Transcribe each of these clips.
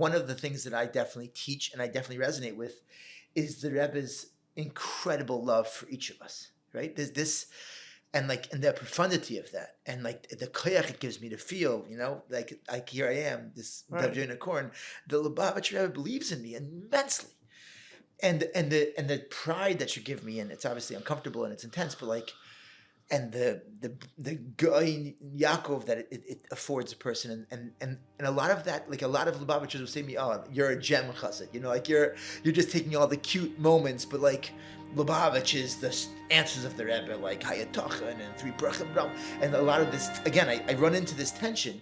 one of the things that I definitely teach and I definitely resonate with is the Rebbe's incredible love for each of us, right? There's this, and the profundity of that, and like the koyach it gives me to feel, like here I am, this Dov Yona Korn, the Lubavitch Rebbe believes in me immensely, and the pride that you give me, and it's obviously uncomfortable and it's intense, but like, and the guy Yaakov that it affords a person, and a lot of that, like a lot of Lubavitchers will say to me, oh, you're a gem chassid, like you're just taking all the cute moments, but like Lubavitch is the answers of the Rebbe, like Hayatochen and Three Brachim, and a lot of this, again, I run into this tension.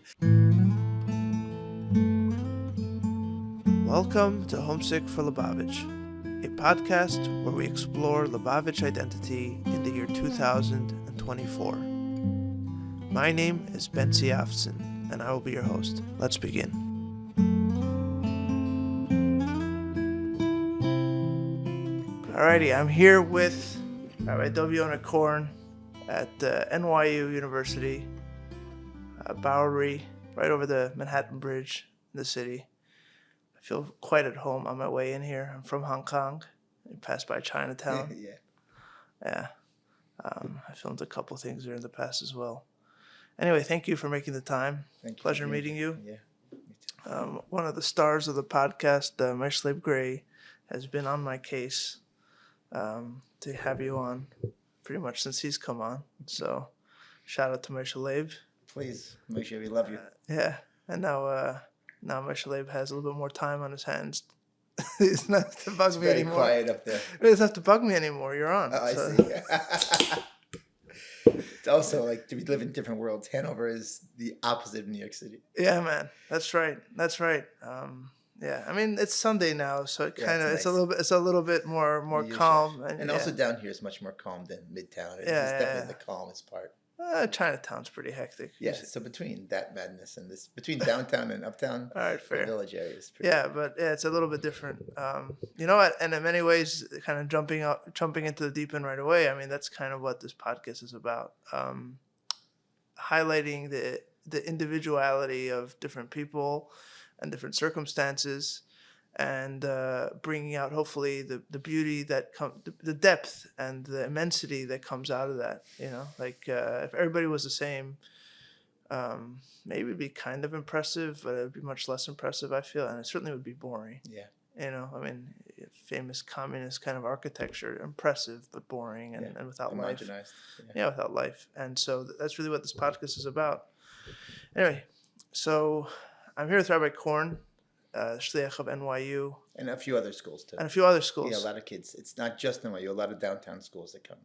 Welcome to Homesick for Lubavitch, a podcast where we explore Lubavitch identity in the year 2024. My name is Ben Siafson, and I will be your host. Let's begin. Alrighty, I'm here with Rabbi Dov Yona Korn at NYU University, Bowery, right over the Manhattan Bridge in the city. I feel quite at home on my way in here. I'm from Hong Kong. I passed by Chinatown. Yeah. I filmed a couple things there in the past as well. Anyway, thank you for making the time. Pleasure meeting you. Yeah. Me too. One of the stars of the podcast, my slave Gray, has been on my case to have you on pretty much since he's come on. So shout out to my Shaleb. Please, make sure we love you. Yeah. And now my Shaleb has a little bit more time on his hands. It's not to bug me anymore. Very quiet up there. It doesn't have to bug me anymore. You're on. I see. It's also like we live in different worlds. Hanover is the opposite of New York City. Yeah, man. That's right. Yeah, I mean it's Sunday now, so it's nice. It's a little bit more calm, and also down here is much more calm than Midtown. It's definitely the calmest part. Chinatown's pretty hectic. Yeah, so between that madness and this, between downtown and uptown, all right, fair. The village area is pretty. Yeah, but it's a little bit different. You know what? And in many ways, kind of jumping into the deep end right away. I mean, that's kind of what this podcast is about. Highlighting the individuality of different people and different circumstances, and bringing out hopefully the beauty that the depth and the immensity that comes out of that. Like if everybody was the same, maybe it'd be kind of impressive, but it'd be much less impressive, I feel, and it certainly would be boring. Yeah. I mean, famous communist kind of architecture, impressive but boring and without life. Yeah, without life. And so that's really what this podcast is about. Anyway, so I'm here with Rabbi Korn, shliach of NYU. And a few other schools, too. Yeah, a lot of kids. It's not just NYU, a lot of downtown schools that come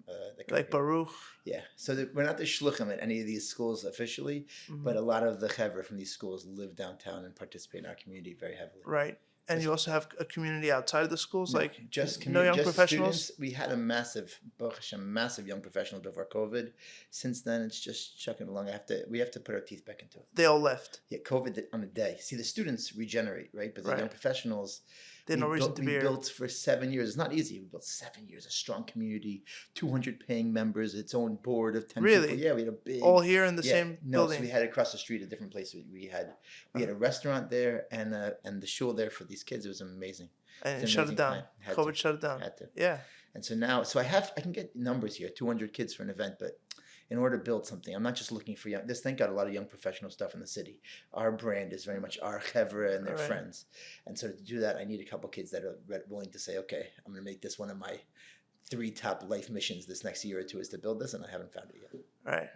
like here. Baruch. Yeah. So we're not the shluchim at any of these schools officially, but a lot of the chevra from these schools live downtown and participate in our community very heavily. Right. And you also have a community outside of the schools, no, like just no young just professionals? Students. We had a massive young professionals before COVID. Since then, it's just chugging along. We have to put our teeth back into it. They all left. Yeah, COVID on a day. See, the students regenerate, right? But the young professionals, they had no reason to be here. We built for 7 years. It's not easy. We built 7 years, a strong community, 200 paying members, its own board of 10 really? people. Yeah, we had a big... All here in the same building? No, so we had it across the street, a different place. We had a restaurant there and the shul there for these kids. It was amazing. And it shut it down. COVID shut it down. Had to. Yeah. And so now, I can get numbers here, 200 kids for an event, but in order to build something, I'm not just looking for young. There's, thank God, a lot of young professional stuff in the city. Our brand is very much our chevra and their friends. And so to do that, I need a couple kids that are willing to say, okay, I'm going to make this one of my 3 top life missions this next year or 2 is to build this, and I haven't found it yet. Right.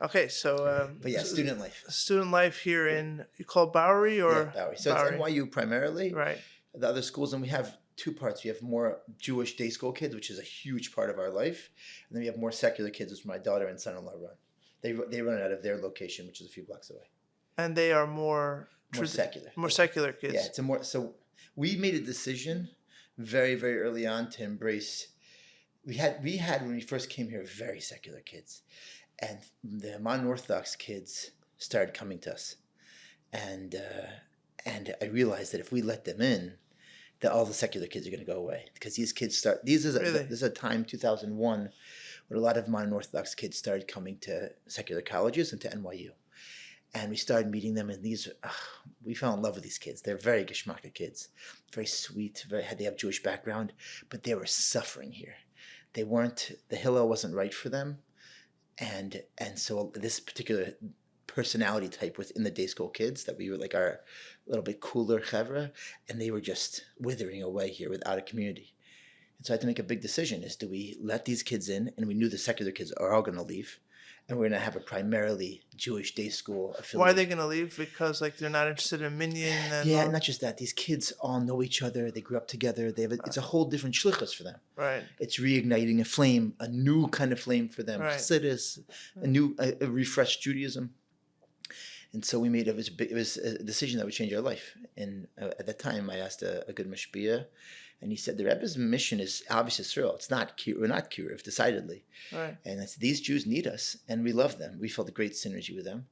Okay, so... but yeah, student life. Student life here in, you call it Bowery or... Yeah, Bowery. So Bowery. It's NYU primarily. Right. The other schools, and we have 2 parts. We have more Jewish day school kids, which is a huge part of our life. And then we have more secular kids, which my daughter and son-in-law run. They run it out of their location, which is a few blocks away. And they are more secular. More secular kids. Yeah, so we made a decision very, very early on to embrace. We had when we first came here very secular kids, and the non-Orthodox kids started coming to us, and I realized that if we let them in, that all the secular kids are going to go away, because these kids start. This is a time 2001 when a lot of non-Orthodox kids started coming to secular colleges and to NYU, And we started meeting them, and we fell in love with these kids. They're very geschmacka kids, very sweet, they have Jewish background, but they were suffering here. They weren't, the Hillel wasn't right for them. And so this particular personality type within the day school kids, that we were like our little bit cooler chevra, and they were just withering away here without a community. And so I had to make a big decision: is do we let these kids in? And we knew the secular kids are all going to leave, and we're going to have a primarily Jewish day school affiliate. Why are they going to leave? Because like they're not interested in minyan. And yeah, not just that. These kids all know each other. They grew up together. They have it's a whole different shlichus for them. Right. It's reigniting a flame, a new kind of flame for them. Right. Chassidus, a refreshed Judaism. And so we made it was a decision that would change our life. And at that time, I asked a good mashpia, and he said the Rebbe's mission is obviously Israel. It's not we're not Kiruv, decidedly. Right. And I said these Jews need us, and we love them. We felt a great synergy with them.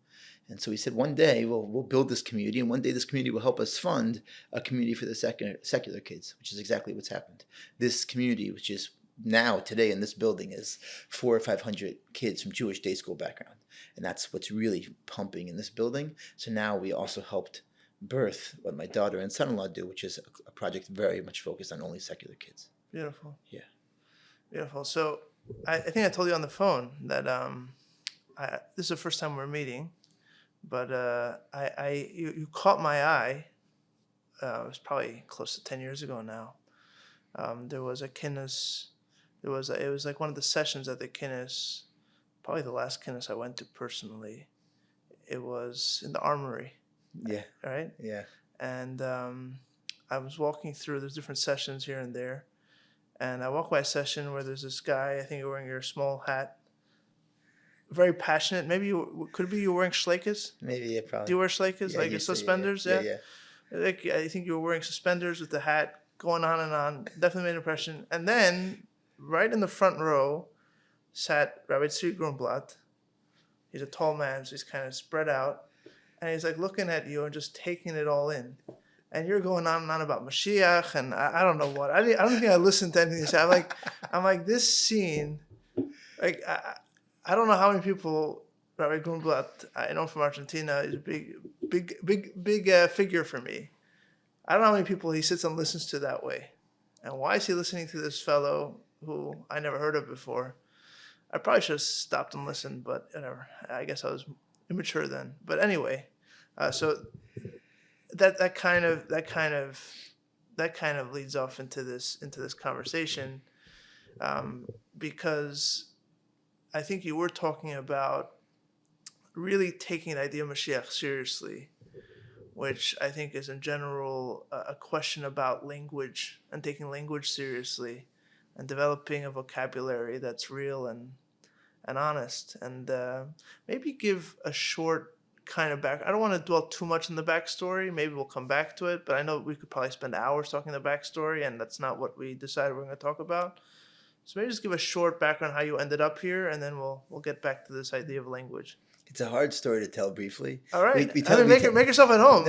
And so he said one day we'll build this community, and one day this community will help us fund a community for the secular kids, which is exactly what's happened. This community, which is now today in this building, is 400 or 500 kids from Jewish day school background, and that's what's really pumping in this building. So now we also helped birth what my daughter and son-in-law do, which is a project very much focused on only secular kids. Beautiful. Yeah. Beautiful. So I think I told you on the phone that this is the first time we're meeting, but you caught my eye. It was probably close to 10 years ago now. There was a kinnis. It was like one of the sessions at the kinnis, probably the last kinnis I went to personally. It was in the Armory. Yeah. Right? Yeah. And I was walking through, there's different sessions here and there. And I walked by a session where there's this guy, I think you're wearing your small hat, very passionate. Maybe could it be you're wearing shliachas? Maybe, yeah, probably. Do you wear shliachas? Yeah, like your suspenders? Yeah. Like, I think you were wearing suspenders with the hat, going on and on. Definitely made an impression. And then, right in the front row, sat Rabbi Tzvi Grunblatt. He's a tall man, so he's kind of spread out. And he's like looking at you and just taking it all in. And you're going on and on about Mashiach and I don't know what. I don't think I listened to anything you said. I'm like, this scene, like, I don't know how many people, Rabbi Grunblatt, I know from Argentina, is a big figure for me. I don't know how many people he sits and listens to that way. And why is he listening to this fellow who I never heard of before? I probably should have stopped and listened, but whatever. I guess I was immature then. But anyway, so that kind of leads off into this conversation, because I think you were talking about really taking the idea of Mashiach seriously, which I think is in general a question about language and taking language seriously and developing a vocabulary that's real and honest. And maybe give a short kind of back. I don't want to dwell too much in the backstory. Maybe we'll come back to it, but I know we could probably spend hours talking the backstory, and that's not what we decided we're going to talk about. So maybe just give a short background how you ended up here, and then we'll get back to this idea of language. It's a hard story to tell briefly. All right. Make yourself at home.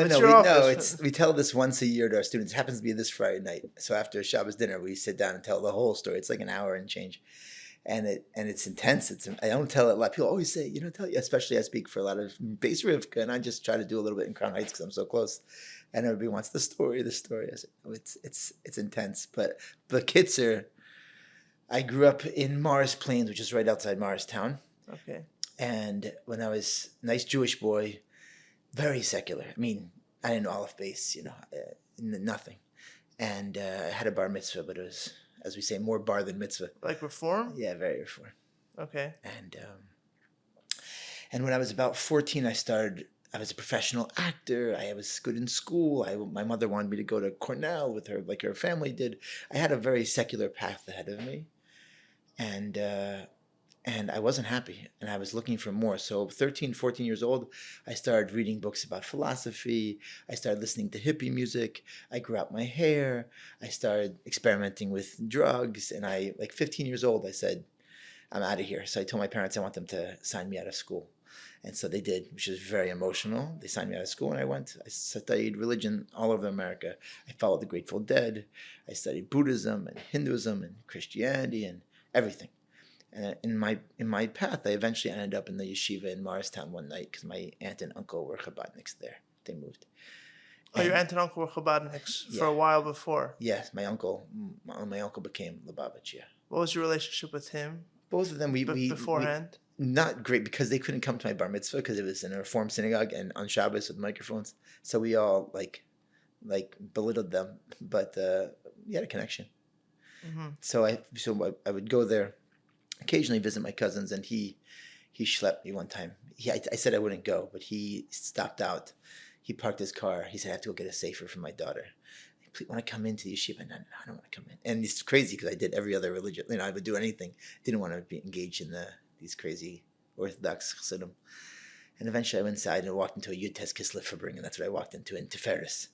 We tell this once a year to our students. It happens to be this Friday night. So after Shabbos dinner, we sit down and tell the whole story. It's like an hour and change. And it's intense. I don't tell it a lot. People always say, especially I speak for a lot of Beis Rivka, and I just try to do a little bit in Crown Heights because I'm so close. And everybody wants the story. I said, it's intense. But the Kitzer, I grew up in Morris Plains, which is right outside Morristown. Okay. And when I was a nice Jewish boy, very secular. I mean, I didn't know Aleph Beis, nothing. And I had a bar mitzvah, but it was, as we say, more bar than mitzvah. Like reform? Yeah, very reform. Okay. And when I was about 14, I was a professional actor. I was good in school. My mother wanted me to go to Cornell with her, like her family did. I had a very secular path ahead of me. And I wasn't happy, and I was looking for more. So 13, 14 years old, I started reading books about philosophy. I started listening to hippie music. I grew out my hair. I started experimenting with drugs. And 15 years old, I said, I'm out of here. So I told my parents I want them to sign me out of school. And so they did, which was very emotional. They signed me out of school, and I went. I studied religion all over America. I followed the Grateful Dead. I studied Buddhism and Hinduism and Christianity and everything. And in my path, I eventually ended up in the yeshiva in Morristown one night because my aunt and uncle were Chabadniks there. They moved. Oh, your aunt and uncle were Chabadniks for a Yeah. while before. Yes, my uncle became Lubavitch. Yeah, What was your relationship with him both of them. We beforehand? not great because they couldn't come to my bar mitzvah because it was in a Reform synagogue and on Shabbos with microphones. So we all like belittled them, but we had a connection. Mm-hmm. So I would go there, occasionally visit my cousins, and he schlepped me one time. I said I wouldn't go, but he stopped out. He parked his car. He said, I have to go get a sefer for my daughter. Please, want to come into the yeshiva? No, I don't want to come in. And it's crazy because I did every other religion. I would do anything. Didn't want to be engaged in these crazy Orthodox Chassidim. And eventually I went inside and walked into a Yud-Tes Kislev Fabring, and that's what I walked into in Tiferes.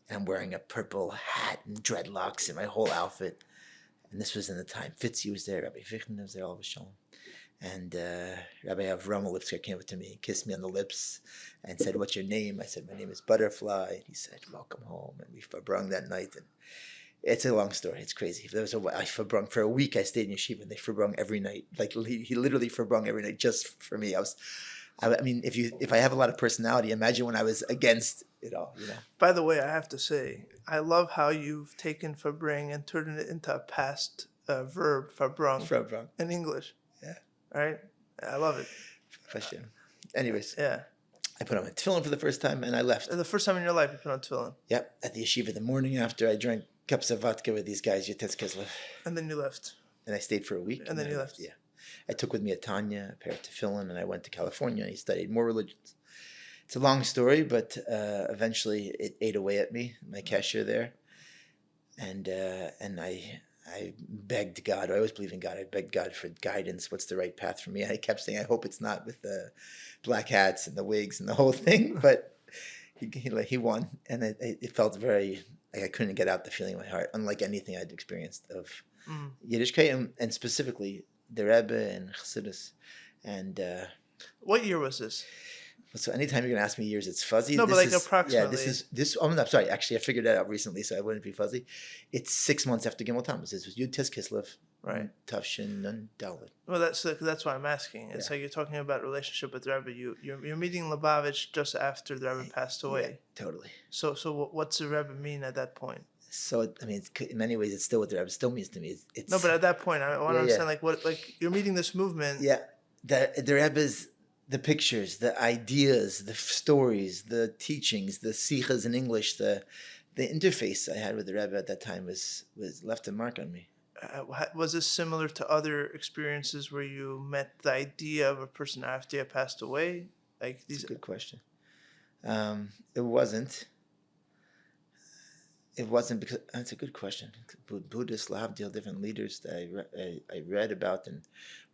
And I'm wearing a purple hat and dreadlocks and my whole outfit. And this was in the time. Fitzy was there. Rabbi Fichten was there, all of a shalom. And Rabbi Avram Lipsker came up to me, kissed me on the lips, and said, "What's your name?" I said, "My name is Butterfly." And he said, "Welcome home." And we fabrung that night. And it's a long story. It's crazy. I fabrung for a week. I stayed in yeshiva, and they fabrung every night. Like he literally fabrung every night just for me. I mean, if I have a lot of personality, imagine when I was against it all. By the way, I have to say, I love how you've taken fabring and turned it into a past verb, fabrung, in English. Yeah. Right? I love it. Question. Anyways. Yeah. I put on my tefillin for the first time and I left. The first time in your life you put on tefillin? Yep. At the yeshiva the morning after I drank cups of vodka with these guys, Yud-Tes Kislev. And then you left. And I stayed for a week. And then you left. Yeah. I took with me a Tanya, a pair of tefillin, and I went to California and I studied more religions. It's a long story, but eventually it ate away at me, my cashier there. And I begged God. I always believe in God. I begged God for guidance. What's the right path for me? And I kept saying, I hope it's not with the black hats and the wigs and the whole thing. But he won, and it felt very like I couldn't get out the feeling in my heart, unlike anything I'd experienced of Yiddishkeit and specifically the Rebbe and Chassidus. And what year was this? So anytime you're gonna ask me years, it's fuzzy. No, but like approximately. Yeah, this. Oh, no, I'm sorry. Actually, I figured that out recently, so I wouldn't be fuzzy. It's 6 months after Gimel Tammuz. This was Yud-Tes Kislev, right? Tavshin and Dalet. Well, that's why I'm asking. It's like you're talking about relationship with the Rebbe. You're meeting Lubavitch just after the Rebbe passed away. Yeah, totally. So what's the Rebbe mean at that point? So I mean, in many ways, it's still what the Rebbe still means to me. It's no, but at that point, I want to understand like you're meeting this movement. Yeah, the Rebbe's. The pictures, the ideas, the stories, the teachings, the sichas in English, the interface I had with the Rebbe at that time was left a mark on me. Was this similar to other experiences where you met the idea of a person after they passed away? Like these. That's a good question. It wasn't. Because that's a good question. Buddhists, Lahavdil, different leaders that I read about and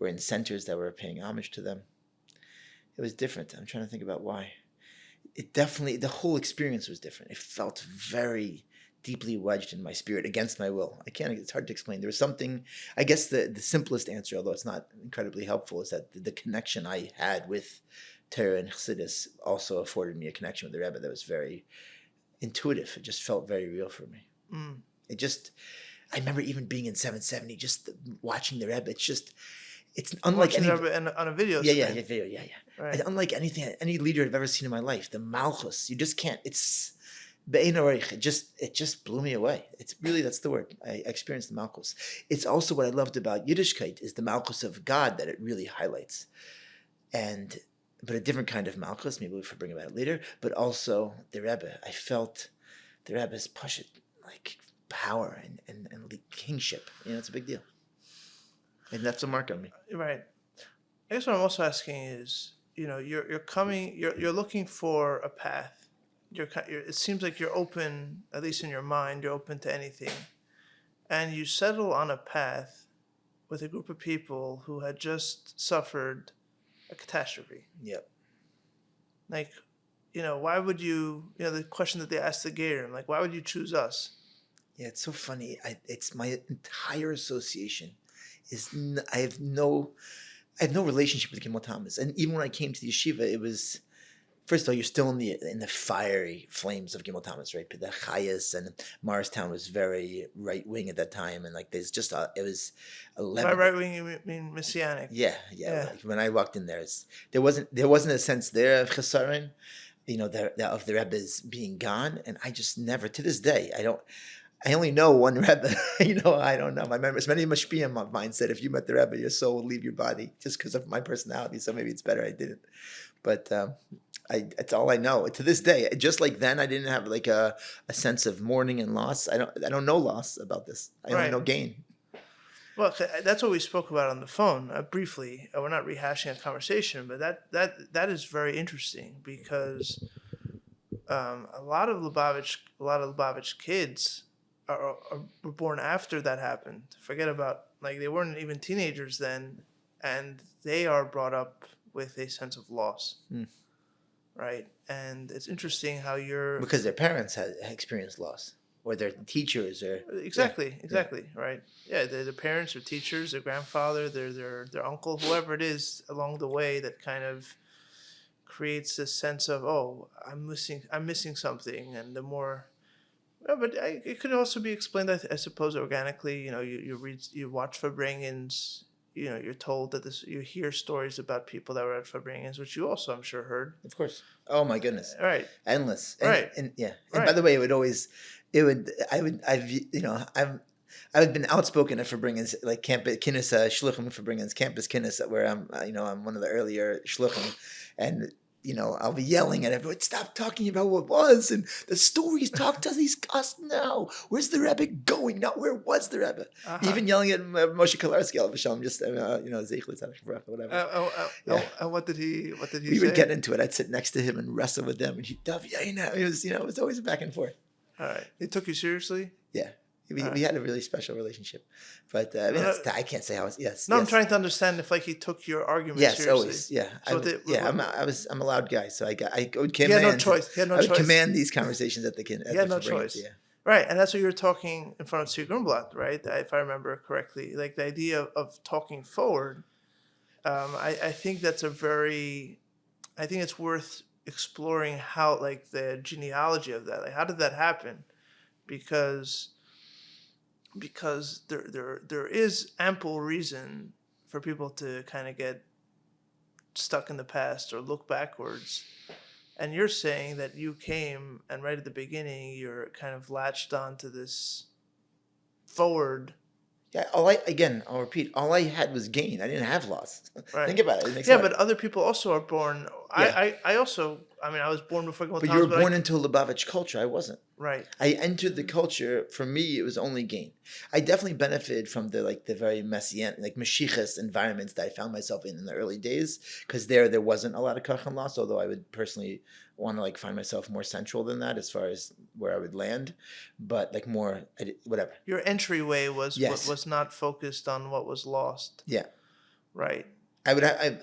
were in centers that were paying homage to them. It was different. I'm trying to think about why. It definitely, the whole experience was different. It felt very deeply wedged in my spirit against my will. It's hard to explain. There was something, I guess the simplest answer, although it's not incredibly helpful, is that the connection I had with Torah and Chassidus also afforded me a connection with the Rebbe that was very intuitive. It just felt very real for me. I remember even being in 770, just watching the Rebbe. It's unlike any on a video. Yeah, video. Right. It's unlike anything, any leader I've ever seen in my life. The Malchus, you just can't. It's be'ein hareich. It just blew me away. It's really, that's the word. I experienced the Malchus. It's also what I loved about Yiddishkeit is the Malchus of God that it really highlights, but a different kind of Malchus. Maybe we'll bring about it later. But also the Rebbe. I felt the Rebbe's push it like power and kingship. It's a big deal. And that's a mark on me. Right. I guess what I'm also asking is, you're looking for a path. It seems like you're open, at least in your mind, you're open to anything. And you settle on a path with a group of people who had just suffered a catastrophe. Yep. Like, why would you, the question that they asked the Gerim, like, why would you choose us? Yeah, it's so funny. It's my entire association. I have no relationship with Gimel Tammuz, and even when I came to the yeshiva, it was first of all, you're still in the fiery flames of Gimel Thomas, right? The Chayas and Morristown was very right wing at that time, and like there's just it was By 11. right wing, you mean Messianic? Yeah. Yeah. Like when I walked in there, there wasn't a sense there of chesaron, of the Rebbe's being gone, and I just never to this day I only know one Rebbe. I don't know. My members, many mashpiyim of mine said, if you met the Rebbe, your soul will leave your body, just because of my personality. So maybe it's better I didn't. But it's all I know to this day. Just like then, I didn't have like a sense of mourning and loss. I don't know loss about this. I only know gain. Well, that's what we spoke about on the phone briefly. We're not rehashing a conversation, but that is very interesting because a lot of Lubavitch kids were born after that happened. Forget about, like, they weren't even teenagers then, and they are brought up with a sense of loss, right? And it's interesting how because their parents had experienced loss, or their teachers, or exactly, right? Yeah, the parents or teachers, their grandfather, their uncle, whoever it is along the way that kind of creates this sense of, oh, I'm missing something, and the more. Yeah, but it could also be explained, I suppose, organically. You watch Farbrengens. You're told that you hear stories about people that were at Farbrengens, which you also, I'm sure, heard. Of course. Oh my goodness. Right. Endless. Right. And by the way, I've been outspoken at Farbrengens, like campus Kinnis Shluchim Farbrengens campus Kinnis, where I'm one of the earlier Shluchim, and. I'll be yelling at everyone, stop talking about what was, and the stories talk to us now. Where's the Rebbe going? Not where was the Rebbe? Even yelling at Moshe Kolarski, just, whatever. And what did he say? We would get into it. I'd sit next to him and wrestle with them, and he'd Dov Yona. It was always a back and forth. All right. He took you seriously? Yeah. We had a really special relationship, but I can't say how it's. Yes. No, yes. I'm trying to understand if he took your argument seriously. Always. Yeah. So I'm a loud guy, so I would command. He had no choice. I would command these conversations at the kid. He had no choice. Yeah. Right, and that's what you were talking in front of Sir Grunblatt, right? If I remember correctly, like the idea of talking forward. I think that's I think it's worth exploring how, like, the genealogy of that. Like, how did that happen? Because there is ample reason for people to kind of get stuck in the past or look backwards. And you're saying that you came and right at the beginning you're kind of latched onto this forward. Yeah, I'll repeat, all I had was gain. I didn't have loss. Right. Think about it. It makes but other people also are born. Yeah. I was born before. But you were born into a Lubavitch culture. I wasn't. Right. I entered the culture. For me, it was only gain. I definitely benefited from the very messianic, like Mashiachas environments that I found myself in the early days, because there wasn't a lot of kach and loss. Although I would personally want to find myself more central than that as far as where I would land, but more whatever. Your entryway was not focused on what was lost. Yeah. Right. I would find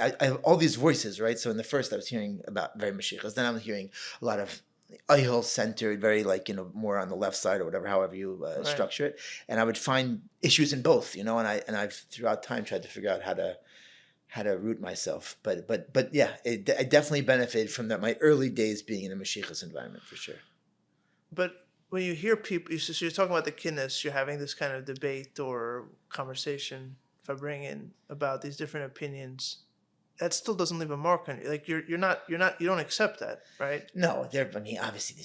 I have all these voices, right? So in the first, I was hearing about very Mashiachas. Then I'm hearing a lot of Ayhol centered, very more on the left side or whatever, however you structure it. And I would find issues in both, and I've throughout time tried to figure out how to root myself. But yeah, I definitely benefited from that. My early days being in a Mashiachas environment for sure. But when you hear people, so you're talking about the kinnis, you're having this kind of debate or conversation, if I bring in, about these different opinions, that still doesn't leave a mark on you. Like you don't accept that, right? No, obviously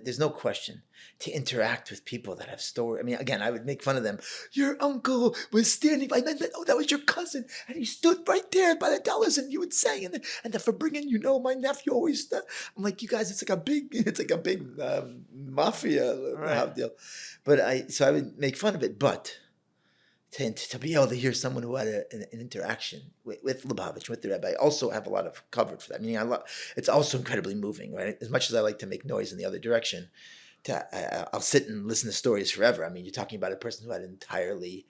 there's no question to interact with people that have story. I mean, again, I would make fun of them. Your uncle was standing by, that was your cousin, and he stood right there by the dollars, and you would say, and for bringing, my nephew always. I'm like, you guys, it's like a big mafia deal. But I would make fun of it, but. To be able to hear someone who had an interaction with Lubavitch, with the Rebbe, I also have a lot of coverage for that. I mean, it's also incredibly moving, right? As much as I like to make noise in the other direction, I'll sit and listen to stories forever. I mean, you're talking about a person who had entirely,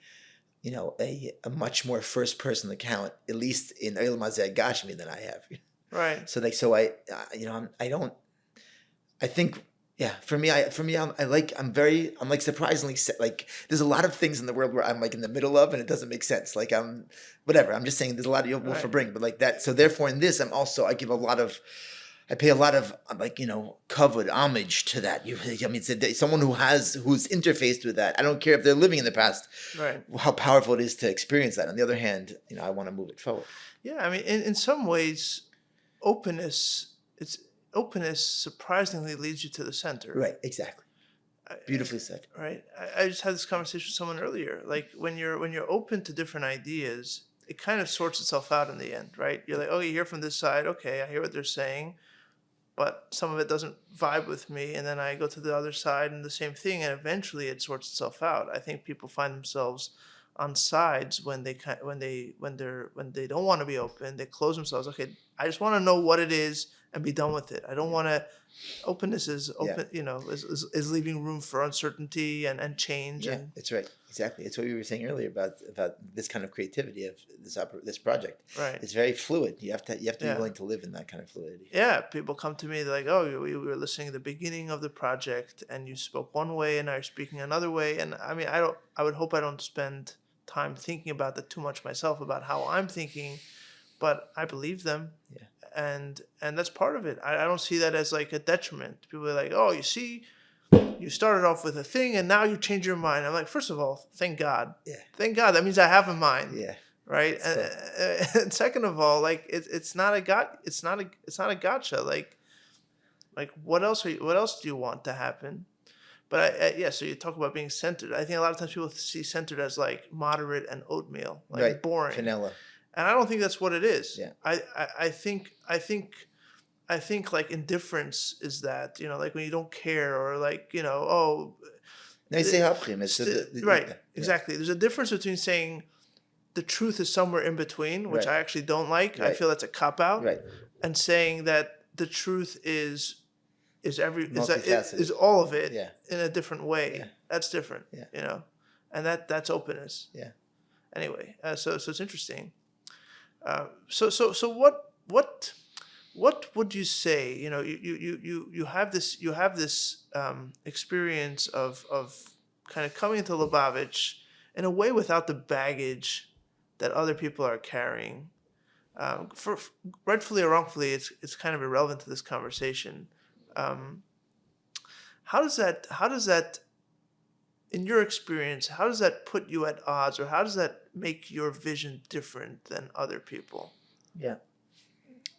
a much more first-person account, at least in Eilam Hazeh Gashmi, than I have. Right. I think Yeah, I'm like surprisingly like there's a lot of things in the world where I'm like in the middle of and it doesn't make sense. Like I'm whatever. I'm just saying there's a lot of you'll Right. bring, but like that. So therefore, in this, I pay a lot of like covered homage to that. I mean, someone who's interfaced with that. I don't care if they're living in the past. Right. How powerful it is to experience that. On the other hand, I want to move it forward. Yeah, I mean, in some ways, openness it's openness surprisingly leads you to the center. Right. Exactly. I- Beautifully said. Right. I just had this conversation with someone earlier. Like when you're open to different ideas, it kind of sorts itself out in the end, right? You're like, oh, you hear from this side, okay, I hear what they're saying, but some of it doesn't vibe with me, and then I go to the other side and the same thing, and eventually it sorts itself out. I think people find themselves on sides when they don't want to be open. They close themselves. Okay, I just want to know what it is and be done with it. I don't want to. Openness is open. Is leaving room for uncertainty and change. Yeah, And that's right. Exactly. It's what we were saying earlier about this kind of creativity of this project. right. It's very fluid. You have to be Yeah. willing to live in that kind of fluidity. Yeah, people come to me, they're like, oh, we were listening at the beginning of the project and you spoke one way and now you're speaking another way. And I mean, I would hope I don't spend time thinking about that too much myself about how I'm thinking, but I believe them. Yeah. And that's part of it. I don't see that as like a detriment. People are like, oh, you see, you started off with a thing and now you change your mind. I'm like, first of all, thank God. Yeah. Thank God. That means I have a mind. Yeah. Right. And second of all, like it's not a gotcha. Like what else do you want to happen? But yeah, so you talk about being centered. I think a lot of times people see centered as like moderate and oatmeal, like Right. boring. Vanilla. And I don't think that's what it is. Yeah. I think like indifference is that, like when you don't care or like, oh, No, you say haprim. It's right. yeah. Exactly. There's a difference between saying the truth is somewhere in between, which Right. I actually don't like. I Right. feel that's a cop out. Right. And saying that the truth is Multifaceted. all of it Yeah. in a different way. Yeah. That's different. Yeah. And that's openness. Yeah. Anyway, so it's interesting. So what would you say? You have this experience of kind of coming into Lubavitch in a way without the baggage that other people are carrying. For rightfully or wrongfully, it's kind of irrelevant to this conversation. How does that, in your experience, how does that put you at odds, or how does that make your vision different than other people? Yeah.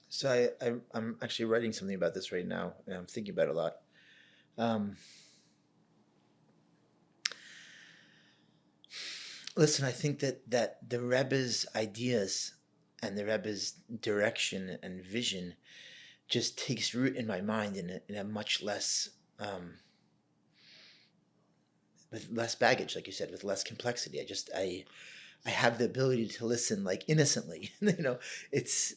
So I'm actually writing something about this right now, and I'm thinking about it a lot. Listen, I think that the Rebbe's ideas and the Rebbe's direction and vision just takes root in my mind in a much less, with less baggage, like you said, with less complexity. I have the ability to listen like innocently. It's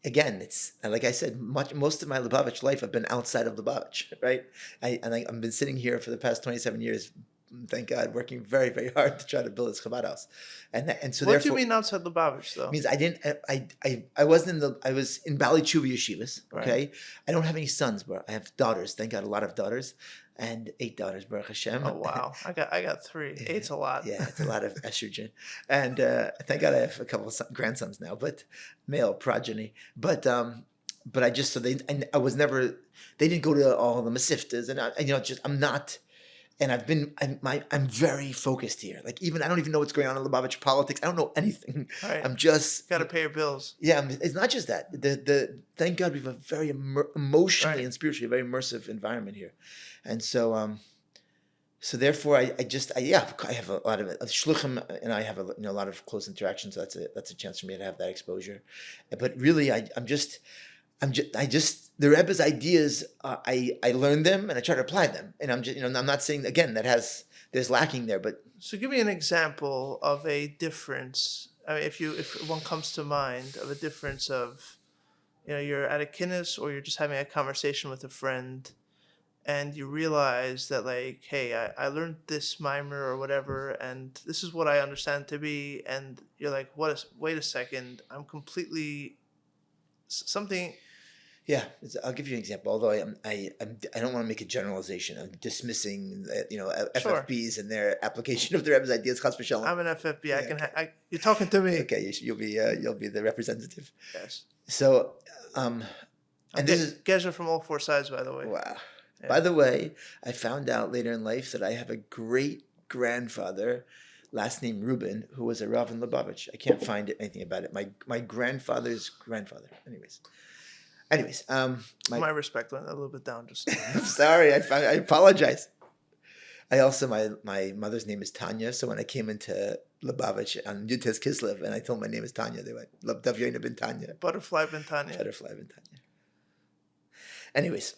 like I said, most of my Lubavitch life I've been outside of Lubavitch, right? I've been sitting here for the past 27 years. Thank God, working very, very hard to try to build this Chabad house, and so What therefore, do you mean outside Lubavitch, though? means I was in Bali Tshuva yeshivas. Okay, Right. I don't have any sons, but I have daughters. Thank God, a lot of daughters, and 8 daughters, Baruch Hashem. Oh wow, I got 3. 8's a lot. Yeah, it's a lot of estrogen, and thank God I have a couple of grandsons now, but male progeny. But I just I was never. They didn't go to all the masiftas, and I'm not. And I'm very focused here. Like I don't even know what's going on in Lubavitch politics. I don't know anything. Right. I'm just Got to pay your bills. Yeah. It's not just that. Thank God we have a very emotionally Right. and spiritually very immersive environment here, and so therefore I have a lot of shluchim, and I have a lot of close interactions. So that's a chance for me to have that exposure. But really, the Rebbe's ideas. I learned them and I try to apply them. And I'm not saying again there's lacking there, but So give me an example of a difference. I mean, if one comes to mind of a difference of, you're at a kinnis or you're just having a conversation with a friend, and you realize that like, hey, I learned this mimer or whatever, and this is what I understand to be, and you're like, wait a second, I'm completely something. Yeah, I'll give you an example. Although I don't want to make a generalization. I'm dismissing, Sure. FFBs and their application of the Rebbe's ideas. Chas v'shalom. I'm an FFB. Yeah, okay. You're talking to me. Okay, you'll be the representative. Yes. So, And this is Gesher from all four sides, by the way. Wow. Yeah. By the way, I found out later in life that I have a great grandfather, last name Reuben, who was a Rebbe and Lubavitch. I can't find anything about it. My grandfather's grandfather. Anyways, my respect went a little bit down. Just I'm sorry. I apologize. I also my mother's name is Tanya. So when I came into Lubavitch on Yutes Kislev and I told my name is Tanya, they went Rabbi Dov Yona ben Tanya. Butterfly ben Tanya. Butterfly ben Tanya. Anyways,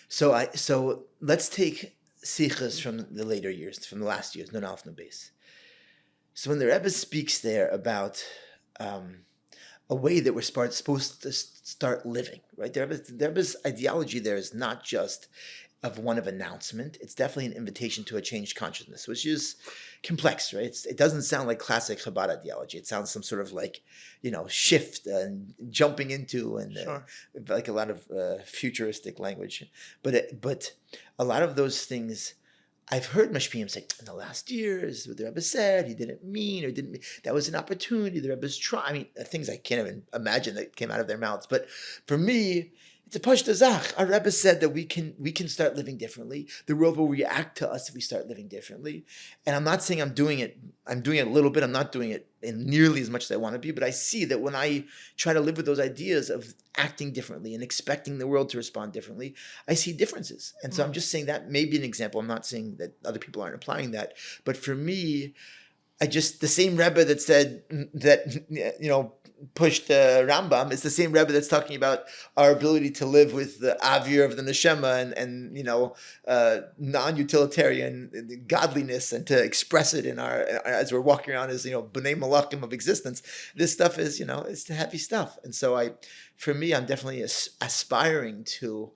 so let's take sichas from the later years, from the last years, no alf no base. So when the Rebbe speaks there about a way that we're supposed to start living, right? The Rebbe's ideology there is not just of one of announcement. It's definitely an invitation to a changed consciousness, which is complex, right? It doesn't sound like classic Chabad ideology. It sounds some sort of like, shift and jumping into and Sure. Like a lot of futuristic language. But a lot of those things, I've heard mashpiyim say, in the last years, what the Rebbe said, he didn't mean or didn't mean. That was an opportunity. The Rebbe's trying. I mean, things I can't even imagine that came out of their mouths. But for me, it's a pashta zach. Our Rebbe said that we can start living differently. The world will react to us if we start living differently. And I'm not saying I'm doing it. I'm doing it a little bit. I'm not doing it in nearly as much as I want to be. But I see that when I try to live with those ideas of acting differently and expecting the world to respond differently, I see differences. And so I'm just saying that may be an example. I'm not saying that other people aren't applying that. But for me, the same Rebbe that said that, pushed Rambam is the same Rebbe that's talking about our ability to live with the avir of the neshama and non-utilitarian godliness and to express it in our, as we're walking around as, b'nei malachim of existence. This stuff is, it's heavy stuff. And so for me, I'm definitely aspiring to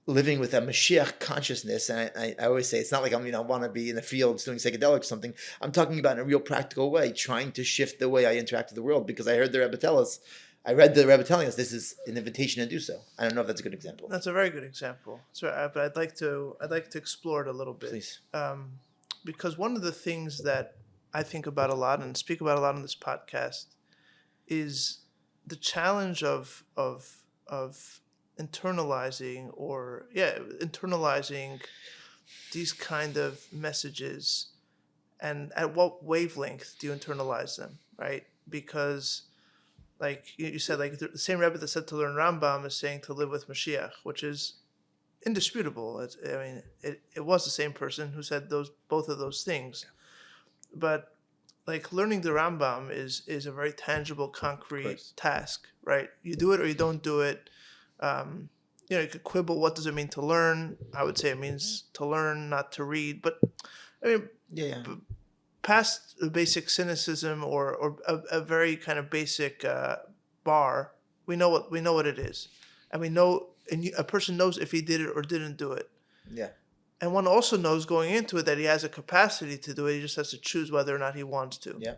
living with a Mashiach consciousness. And I always say, it's not like I want to be in the fields doing psychedelics or something. I'm talking about in a real practical way, trying to shift the way I interact with the world, because I heard the Rebbe tell us, I read the Rebbe telling us this is an invitation to do so. I don't know if that's a good example. That's a very good example. So, but I'd like to explore it a little bit. Please. Because one of the things that I think about a lot and speak about a lot on this podcast is the challenge of internalizing these kind of messages, and at what wavelength do you internalize them, right? Because like you said, like the same Rebbe that said to learn Rambam is saying to live with Mashiach, which is indisputable. It was the same person who said both of those things. But like learning the Rambam is a very tangible, concrete task, right? You do it or you don't do it. You could quibble, what does it mean to learn? I would say it means to learn, not to read. But past the basic cynicism or a very kind of basic bar, we know what it is, and we know, and a person knows if he did it or didn't do it. Yeah. And one also knows going into it that he has a capacity to do it. He just has to choose whether or not he wants to. Yeah.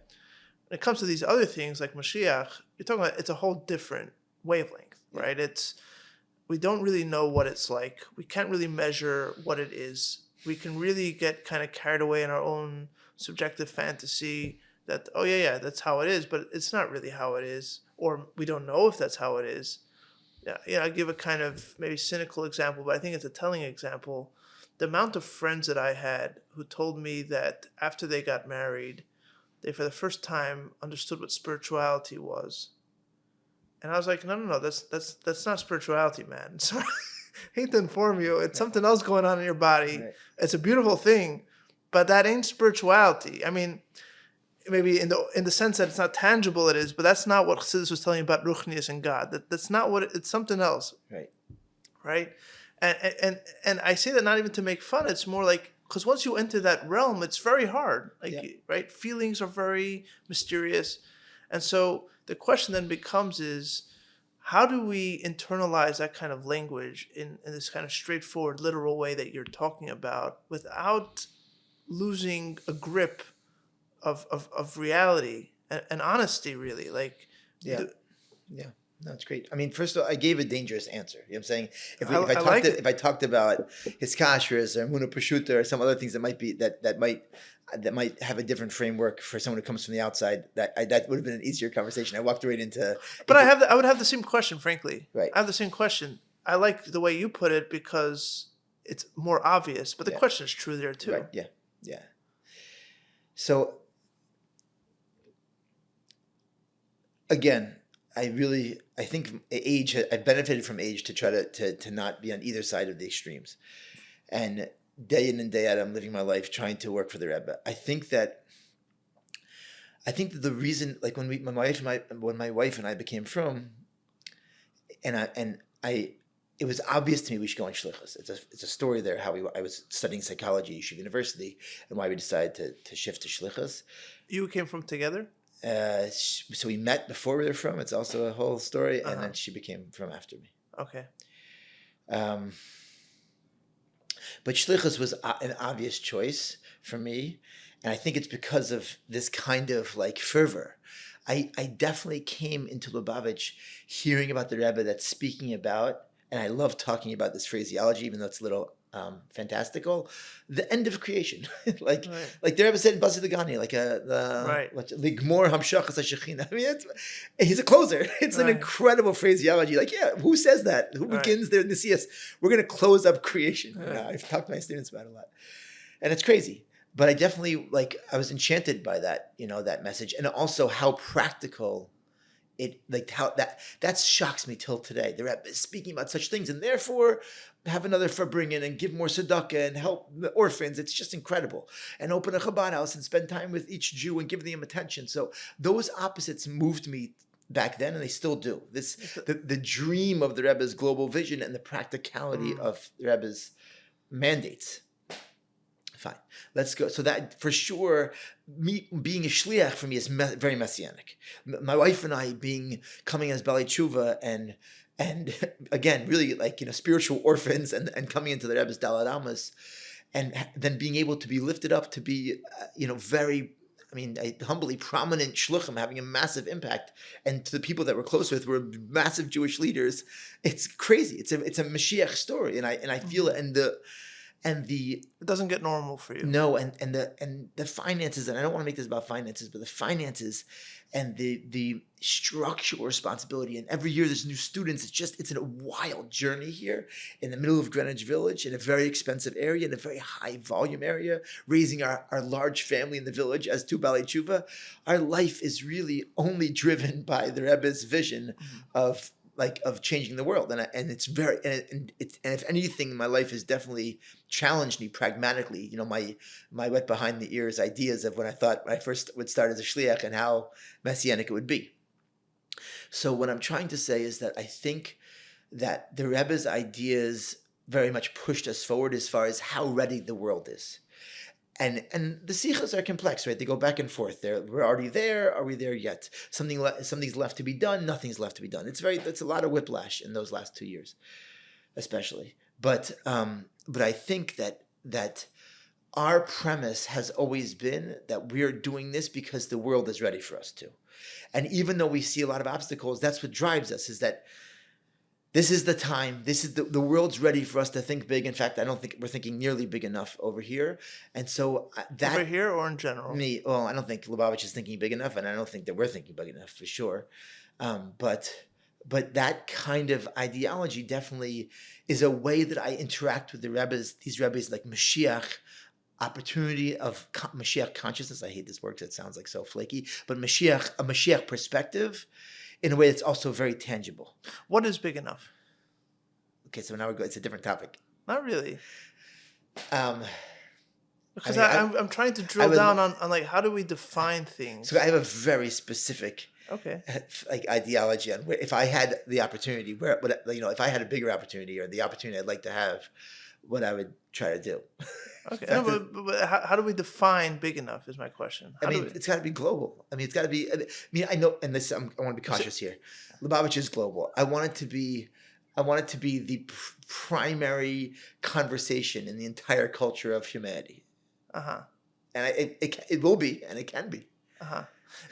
When it comes to these other things like Mashiach, you're talking about, it's a whole different wavelength, right? We don't really know what it's like. We can't really measure what it is. We can really get kind of carried away in our own subjective fantasy that, that's how it is, but it's not really how it is, or we don't know if that's how it is. I give a kind of maybe cynical example, but I think it's a telling example. The amount of friends that I had who told me that after they got married, they for the first time understood what spirituality was. And I was like, no, that's not spirituality, man. Sorry. I hate to inform you. It's something else going on in your body. Right. It's a beautiful thing, but that ain't spirituality. I mean, maybe in the sense that it's not tangible, it is, but that's not what Chassidus was telling you about Ruchnius and God. That's not what it's something else. Right? And I say that not even to make fun. It's more like, because once you enter that realm, it's very hard. Right? Feelings are very mysterious. And so the question then becomes is, how do we internalize that kind of language in this kind of straightforward, literal way that you're talking about without losing a grip of reality and honesty, really? No, it's great. I mean, first of all, I gave a dangerous answer. You know what I'm saying? If I talked about his kashrus or muna pashuta or some other things that might be that might have a different framework for someone who comes from the outside, that would have been an easier conversation. I walked right into. But I would have the same question, frankly. Right. I have the same question. I like the way you put it because it's more obvious, but the question is true there too. Right. Yeah. Yeah. So again, I think age. I've benefited from age to try to not be on either side of the extremes, and day in and day out, I'm living my life trying to work for the Rebbe. I think that the reason, like when my wife and I became frum, it was obvious to me we should go on shlichus. It's a story there how I was studying psychology at Yeshiva University and why we decided to shift to shlichus. You came from together? So we met before we were frum. It's also a whole story, and then she became frum after me. Okay. But shlichus was an obvious choice for me, and I think it's because of this kind of like fervor. I definitely came into Lubavitch hearing about the Rebbe that's speaking about, and I love talking about this phraseology, even though it's a little fantastical, the end of creation. like the Rebbe said in Basi Lagani, Ligmor Hamshachas HaShechina. I mean, he's a closer. It's an incredible phraseology. Like, yeah, who says that? Who begins their Nisias? We're going to close up creation. I've talked to my students about it a lot. And it's crazy. But I definitely, I was enchanted by that, that message. And also how practical how that shocks me till today. The Rebbe is speaking about such things, and therefore have another farbringen and give more tzedakah and help the orphans. It's just incredible. And open a Chabad house and spend time with each Jew and give them attention. So those opposites moved me back then, and they still do. The dream of the Rebbe's global vision and the practicality of the Rebbe's mandates. Fine, let's go. So that for sure, me being a shliach for me is very messianic. My wife and I coming as Balei Tshuva and again really spiritual orphans and coming into the Rebbe's Daled Amos, and then being able to be lifted up to be very. Humbly prominent shluchim having a massive impact, and to the people that we're close with were massive Jewish leaders. It's crazy. It's a Mashiach story, and I feel it. It doesn't get normal for you. No, and the finances, and I don't want to make this about finances, but the finances and the structural responsibility. And every year there's new students. It's a wild journey here in the middle of Greenwich Village, in a very expensive area, in a very high volume area, raising our large family in the village as two Balei Tshuva. Our life is really only driven by the Rebbe's vision of changing the world, and it's very and if anything, my life has definitely challenged me pragmatically. My wet behind the ears ideas of when I first would start as a shliach and how messianic it would be. So what I'm trying to say is that I think that the Rebbe's ideas very much pushed us forward as far as how ready the world is. And the sichos are complex, right? They go back and forth. We're already there. Are we there yet? Something's left to be done. Nothing's left to be done. It's a lot of whiplash in those last 2 years, especially. But I think that our premise has always been that we're doing this because the world is ready for us to. And even though we see a lot of obstacles, that's what drives us. Is that this is the time. This is the world's ready for us to think big. In fact, I don't think we're thinking nearly big enough over here. And so that over here or in general, I don't think Lubavitch is thinking big enough, and I don't think that we're thinking big enough for sure. But that kind of ideology definitely is a way that I interact with these Rebbes like Mashiach. Opportunity of Mashiach consciousness. I hate this word because it sounds like so flaky. But a Mashiach perspective, in a way that's also very tangible. What is big enough? Okay, so now it's a different topic. Not really. Because I'm trying to drill down on how do we define things? So I have a very specific ideology on if I had the opportunity, if I had a bigger opportunity or the opportunity I'd like to have, what I would try to do. Okay, but how do we define big enough is my question. It's got to be global. It's got to be. I know, and this I want to be cautious here. Lubavitch is global. I want it to be the primary conversation in the entire culture of humanity. And it will be, and it can be.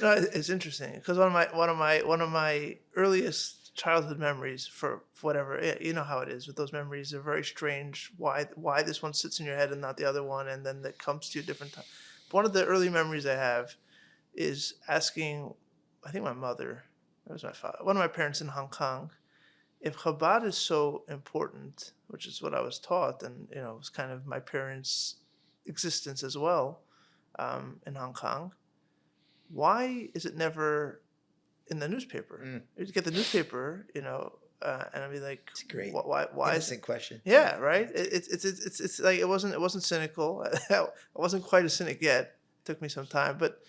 No, it's interesting because one of my earliest childhood memories for whatever. You know how it is with those memories. They're very strange. Why this one sits in your head and not the other one, and then it comes to you different time. One of the early memories I have is asking, I think my mother, that was my father, one of my parents in Hong Kong, if Chabad is so important, which is what I was taught, and it was kind of my parents' existence as well, in Hong Kong, why is it never in the newspaper? You get the newspaper, and I'd be like, it's great. Why Innocent question. Yeah, right. It's like it wasn't cynical. I wasn't quite a cynic yet. It took me some time, but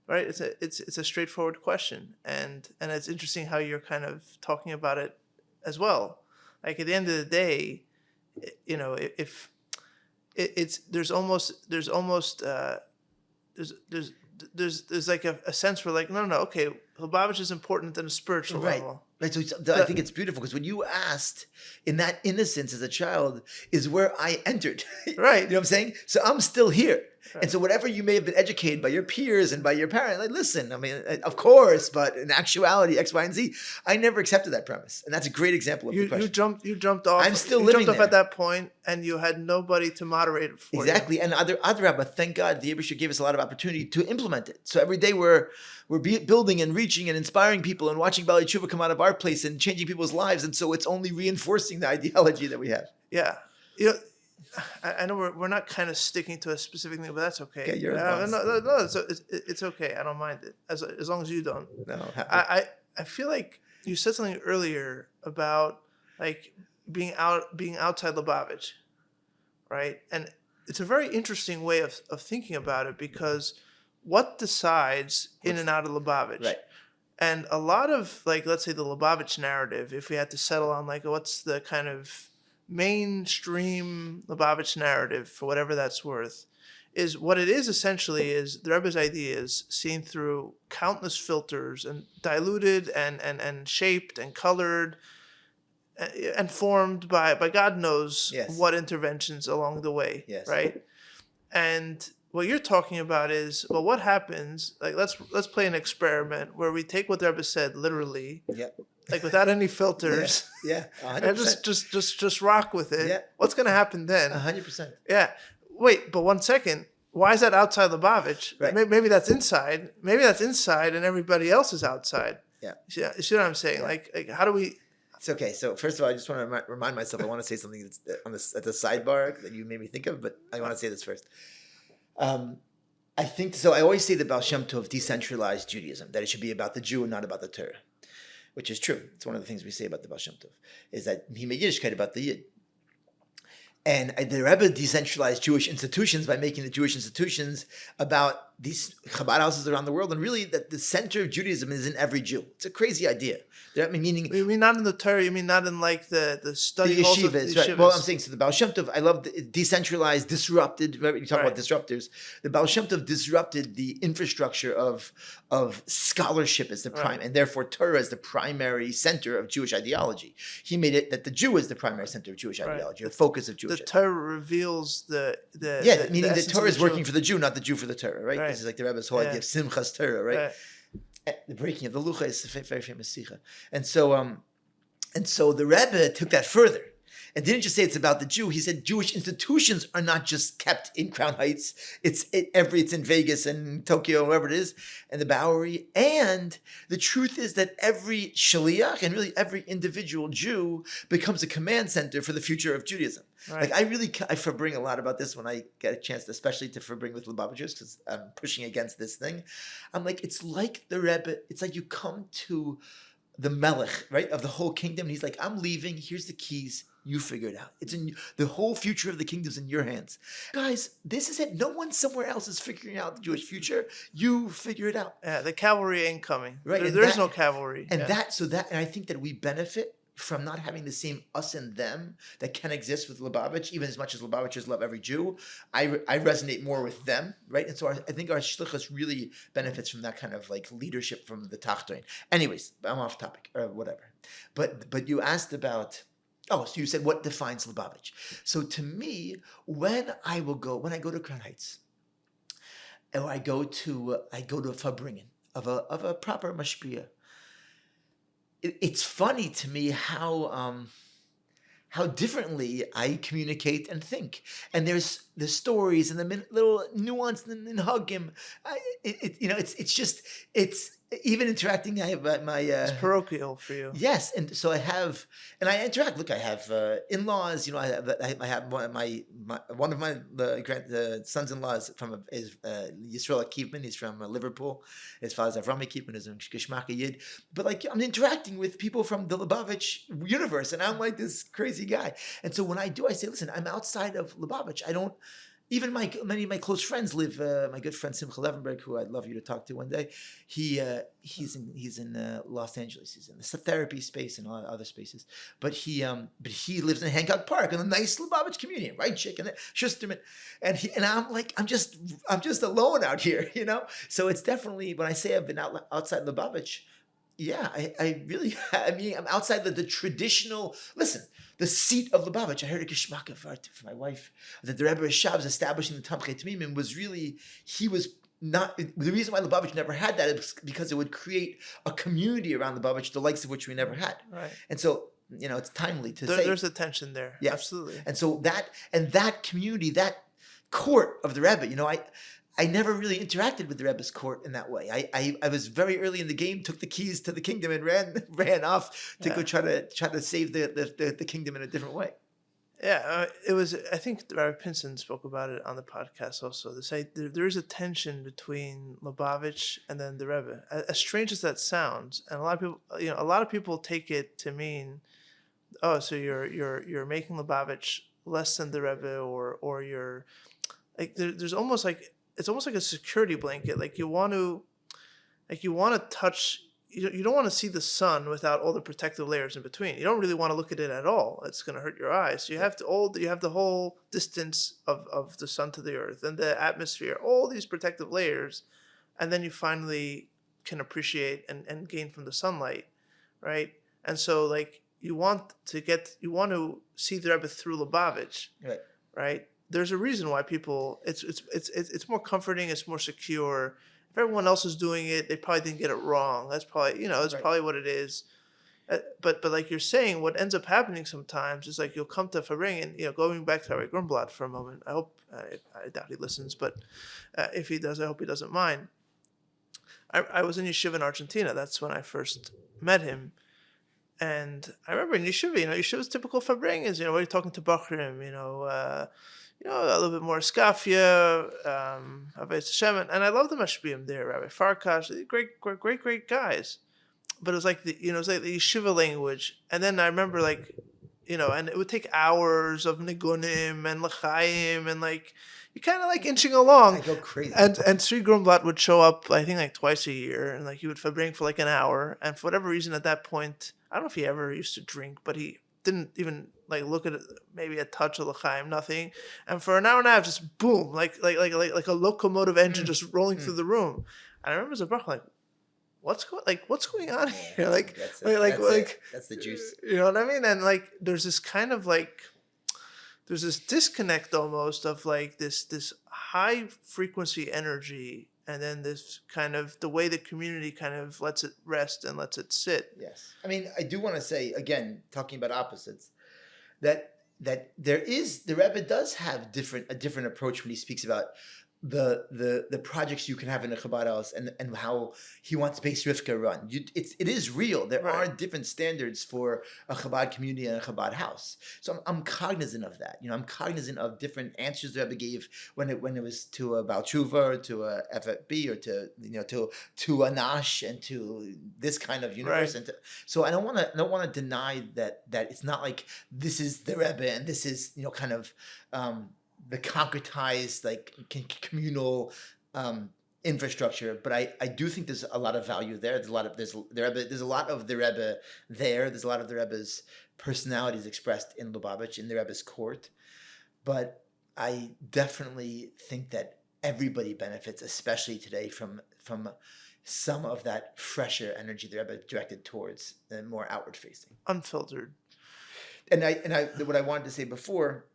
right, it's a straightforward question, and it's interesting how you're kind of talking about it as well. Like at the end of the day, if there's like a sense where like no, okay, Lubavitch is important on a spiritual level. Right. So I think it's beautiful because when you asked in that innocence as a child is where I entered. Right. You know what I'm saying? So I'm still here. Right. And so whatever you may have been educated by your peers and by your parents, like, listen, I mean, of course, but in actuality, X, Y, and Z, I never accepted that premise. And that's a great example of the question. You jumped off. I'm still living jumped there. off at that point, and you had nobody to moderate it for you. Exactly. And Rabbi, thank God, the Rebbe gave us a lot of opportunity to implement it. So every day we're building and reaching and inspiring people and watching Bali Tshuva come out of our place and changing people's lives. And so it's only reinforcing the ideology that we have. Yeah. I know we're not kind of sticking to a specific thing, but that's okay. Okay, you're no, it's okay. I don't mind it as long as you don't. No. I feel like you said something earlier about like being outside Lubavitch, right? And it's a very interesting way of thinking about it because what decides in and out of Lubavitch? Right. And a lot of like, let's say the Lubavitch narrative, if we had to settle on like what's the kind of mainstream Lubavitch narrative, for whatever that's worth, is what it is essentially is the Rebbe's idea is seen through countless filters and diluted and shaped and colored and formed by God knows what interventions along the way, right? And what you're talking about is, well, what happens, like let's play an experiment where we take what the Rebbe said literally, like without any filters. Yeah. 100%. And just rock with it. Yeah. What's going to happen then? 100%. Yeah. Wait, but 1 second. Why is that outside Lubavitch? Right. Maybe that's inside. Maybe that's inside and everybody else is outside. Yeah. You see what I'm saying? Like how do we... It's okay. So first of all, I just want to remind myself, I want to say something that's at the sidebar that you made me think of, but I want to say this first. I think, so I always say the Baal Shem Tov decentralized Judaism, that it should be about the Jew and not about the Torah. Which is true. It's one of the things we say about the Baal Shem Tov, is that he made Yiddishkeit about the Yid. And the Rebbe decentralized Jewish institutions by making the Jewish institutions about these Chabad houses around the world, and really that the center of Judaism is in every Jew. It's a crazy idea. Meaning, you mean not in the Torah? You mean not in like the study the halls of yeshivas, the right? Well, I'm saying so. The Baal Shem Tov, I love the decentralized, disrupted. Right? You talk about disruptors. The Baal Shem Tov disrupted the infrastructure of scholarship as the prime, and therefore Torah as the primary center of Jewish ideology. He made it that the Jew is the primary center of Jewish ideology, the focus of Jewish. The Torah reveals meaning the Torah is working for the Jew, not the Jew for the Torah, right? This is like the Rebbe's whole idea of Simchas Torah, right? The breaking of the Lucha is a very famous Sicha. And so the Rebbe took that further and didn't just say it's about the Jew. He said Jewish institutions are not just kept in Crown Heights. It's in Vegas and Tokyo, wherever it is, and the Bowery. And the truth is that every shliach and really every individual Jew becomes a command center for the future of Judaism. Right. Like I forbring a lot about this when I get a chance, especially to forbring with Lubavitchers, because I'm pushing against this thing. I'm like, it's like the Rebbe. It's like you come to the Melech, right, of the whole kingdom. And he's like, I'm leaving. Here's the keys. You figure it out. It's in the whole future of the kingdom's in your hands, guys. This is it. No one somewhere else is figuring out the Jewish future. You figure it out. Yeah, the cavalry ain't coming. Right, there is no cavalry. And and I think that we benefit from not having the same us and them that can exist with Lubavitch, even as much as Lubavitchers love every Jew. I resonate more with them, right? And so I think our shlichus really benefits from that kind of like leadership from the Tachtoin. Anyways, I'm off topic or whatever. But you asked about, so you said what defines Lubavitch. So to me, when I go to Crown Heights, or I go to a Fabringen of a proper mashpia, it's funny to me how differently I communicate and think. And there's the stories and the little nuance and hug him. It's just, it's even interacting. I have my It's parochial for you. yes, and so I have, and I interact. Look, I have in-laws. I have one of my sons-in-laws is Yisrael Akievman. He's from Liverpool. His father's Avram Akievman, who's a Geschmack Yid. But like, I'm interacting with people from the Lubavitch universe, and I'm like this crazy guy. And so when I do, I say, listen, I'm outside of Lubavitch. I don't. Even many of my close friends live. My good friend Simcha Levenberg, who I'd love you to talk to one day, he's in Los Angeles. He's in the therapy space and a lot of other spaces. But he lives in Hancock Park in a nice Lubavitch community, right? Chick and Schusterman, and I'm like I'm just alone out here, So it's definitely when I say I've been outside Lubavitch. Yeah, I really, I'm outside the traditional, listen, the seat of Lubavitch. I heard a geschmacka for my wife, that the Rebbe Shab's establishing the Tamchei Tamimim was really, he was not, the reason why Lubavitch never had that is because it would create a community around Lubavitch, the likes of which we never had. Right. And so, it's timely to say. There's a tension there. Yeah. Absolutely. And so that community, that court of the Rebbe, I never really interacted with the Rebbe's court in that way. I was very early in the game, took the keys to the kingdom and ran off to go try to save the kingdom in a different way. Yeah, it was. I think Rabbi Pinson spoke about it on the podcast also. There is a tension between Lubavitch and then the Rebbe. As strange as that sounds, and a lot of people take it to mean, oh, so you're making Lubavitch less than the Rebbe, or you're like there's almost like. It's almost like a security blanket. Like you want to touch. You don't want to see the sun without all the protective layers in between. You don't really want to look at it at all. It's going to hurt your eyes. So you have the whole distance of the sun to the earth and the atmosphere, all these protective layers, and then you finally can appreciate and gain from the sunlight, right? And so like you want to see the Rebbe through Lubavitch, right? There's a reason why people it's more comforting, it's more secure. If everyone else is doing it, they probably didn't get it wrong. That's probably probably what it is. But like you're saying, what ends up happening sometimes is like you'll come to HaBabage and going back to Rabbi Grunblatt for a moment. I hope I doubt he listens, but if he does, I hope he doesn't mind. I was in yeshiva in Argentina. That's when I first met him. And I remember in yeshiva, yeshiva's typical HaBabage, when you're talking to Bachrim, a little bit more Skafia, Avei Hashem, and I love the Mashbiim there, Rabbi Farkash, great guys. But it was like it was like the yeshiva language, and then I remember and it would take hours of nigunim and l'chaim, and like you kind of like inching along. I go crazy. And Sri Grunblatt would show up, I think like twice a year, and like he would bring for like an hour, and for whatever reason at that point, I don't know if he ever used to drink, but he didn't even like look at it, maybe a touch of l'chaim, nothing. And for an hour and a half, just boom, like a locomotive engine just rolling through the room. And I remember as a brach, like, what's going on here? That's the juice. You know what I mean? And like, there's this kind of like, there's this disconnect almost of like this high frequency energy, and then this kind of the way the community kind of lets it rest and lets it sit. Yes. I mean, I do want to say, again, talking about opposites, that the Rebbe does have a different approach when he speaks about the projects you can have in a Chabad house and how he wants Beis Rivka run. It is real. There are different standards for a Chabad community and a Chabad house. So I'm cognizant of that. I'm cognizant of different answers the Rebbe gave when it was to a Baal Tshuva or to a FFB or to a Nash and to this kind of universe. Right. So I don't want to deny that it's not like this is the Rebbe and this is kind of the concretized like communal infrastructure, but I do think there's a lot of value there. There's a lot of the Rebbe there. There's a lot of the Rebbe's personalities expressed in Lubavitch, in the Rebbe's court. But I definitely think that everybody benefits, especially today, from some of that fresher energy the Rebbe directed towards the more outward facing, unfiltered. And what I wanted to say before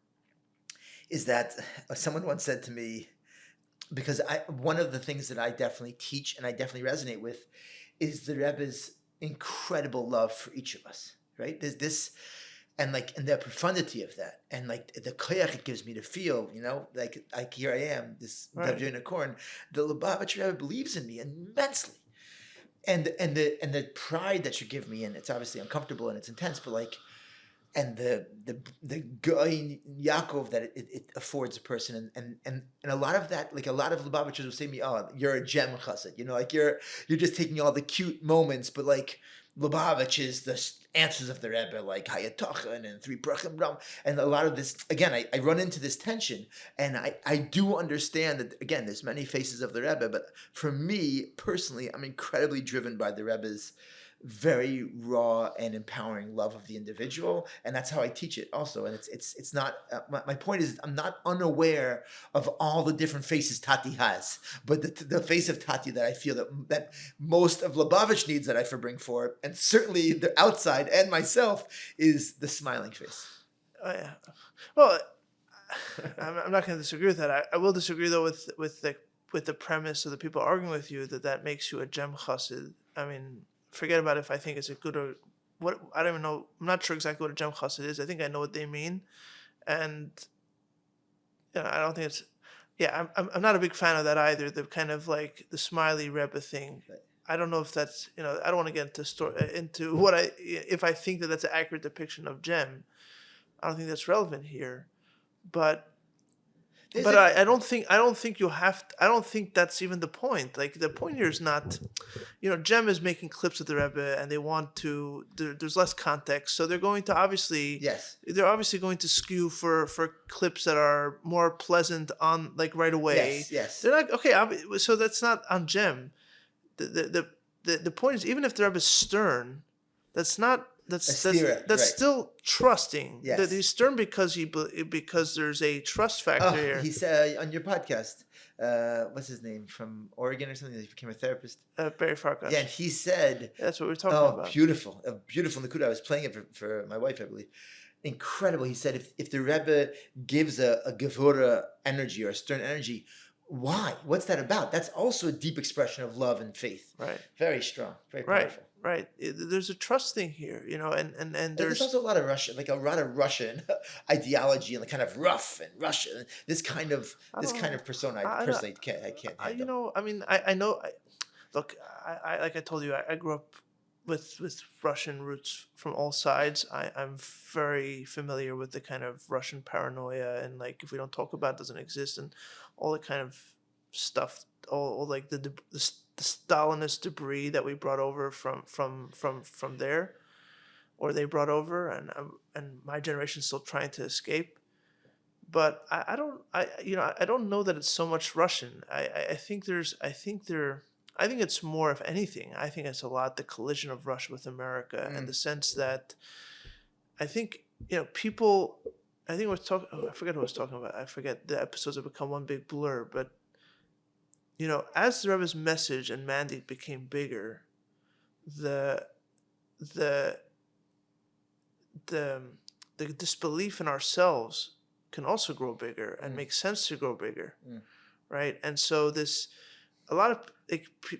is that someone once said to me, because one of the things that I definitely teach and I definitely resonate with is the Rebbe's incredible love for each of us, right? There's this, and the profundity of that, and like the koyach it gives me to feel, like here I am, this Right. Dov Yona Korn, the Lubavitch Rebbe believes in me immensely, and the pride that you give me, and it's obviously uncomfortable and it's intense, but like, and the guy Yaakov that it affords a person, and a lot of that, like a lot of Lubavitchers will say to me, "Oh, you're a gem chassid," like you're just taking all the cute moments, but like Lubavitch is the answers of the Rebbe, like Hayatochen and Three Brachim Ram, and a lot of this. Again, I run into this tension, and I do understand that again, there's many faces of the Rebbe, but for me personally, I'm incredibly driven by the Rebbe's very raw and empowering love of the individual, and that's how I teach it also. And it's not my point is, I'm not unaware of all the different faces Tati has, but the face of Tati that I feel that most of Lubavitch needs that I bring forward, and certainly the outside and myself, is the smiling face. Oh yeah. Well, I'm not going to disagree with that. I will disagree though with the premise of the people arguing with you that makes you a gem chassid. I mean, forget about if I think it's a good or what. I don't even know. I'm not sure exactly what a gem chassid is. I think I know what they mean, and I don't think it's. Yeah, I'm not a big fan of that either. The kind of like the smiley Rebbe thing. Right. I don't know if that's I don't want to get into what if I think that that's an accurate depiction of gem. I don't think that's relevant here, but. I don't think you have to, I don't think that's even the point. Like the point here is not, Gem is making clips of the Rebbe and they want to. There's less context, so they're going to obviously. Yes. They're obviously going to skew for clips that are more pleasant on like right away. Yes. Yes. They're like okay, so that's not on Gem. The point is, even if the Rebbe is stern, that's not. That's right. Still trusting. Yes. That he's stern because there's a trust factor here. He's on your podcast. What's his name, from Oregon or something? He became a therapist. Barry Farkas. Yeah, and he said, that's what we're talking about. Beautiful, a beautiful Nakuda. I was playing it for my wife, I believe. Incredible. He said, if the Rebbe gives a Gevura energy or a stern energy, why? What's that about? That's also a deep expression of love and faith. Right. Very strong. Very powerful. Right. There's a trust thing here, and there's also a lot of Russian, ideology, and the kind of rough and Russian. This kind of persona. I personally can't handle. I know. Look, like I told you, I grew up with Russian roots from all sides. I'm very familiar with the kind of Russian paranoia, and like if we don't talk about it, it doesn't exist, and all the kind of stuff, all like the Stalinist debris that we brought over from there, or they brought over, and my generation's still trying to escape. But I don't know that it's so much Russian. I think it's more, if anything, I think it's a lot the collision of Russia with America, in the sense that I think people. I think we're talking. I forget who I was talking about. I forget, the episodes have become one big blur, but. As the Rebbe's message and mandate became bigger, the disbelief in ourselves can also grow bigger and make sense to grow bigger, right? And so a lot of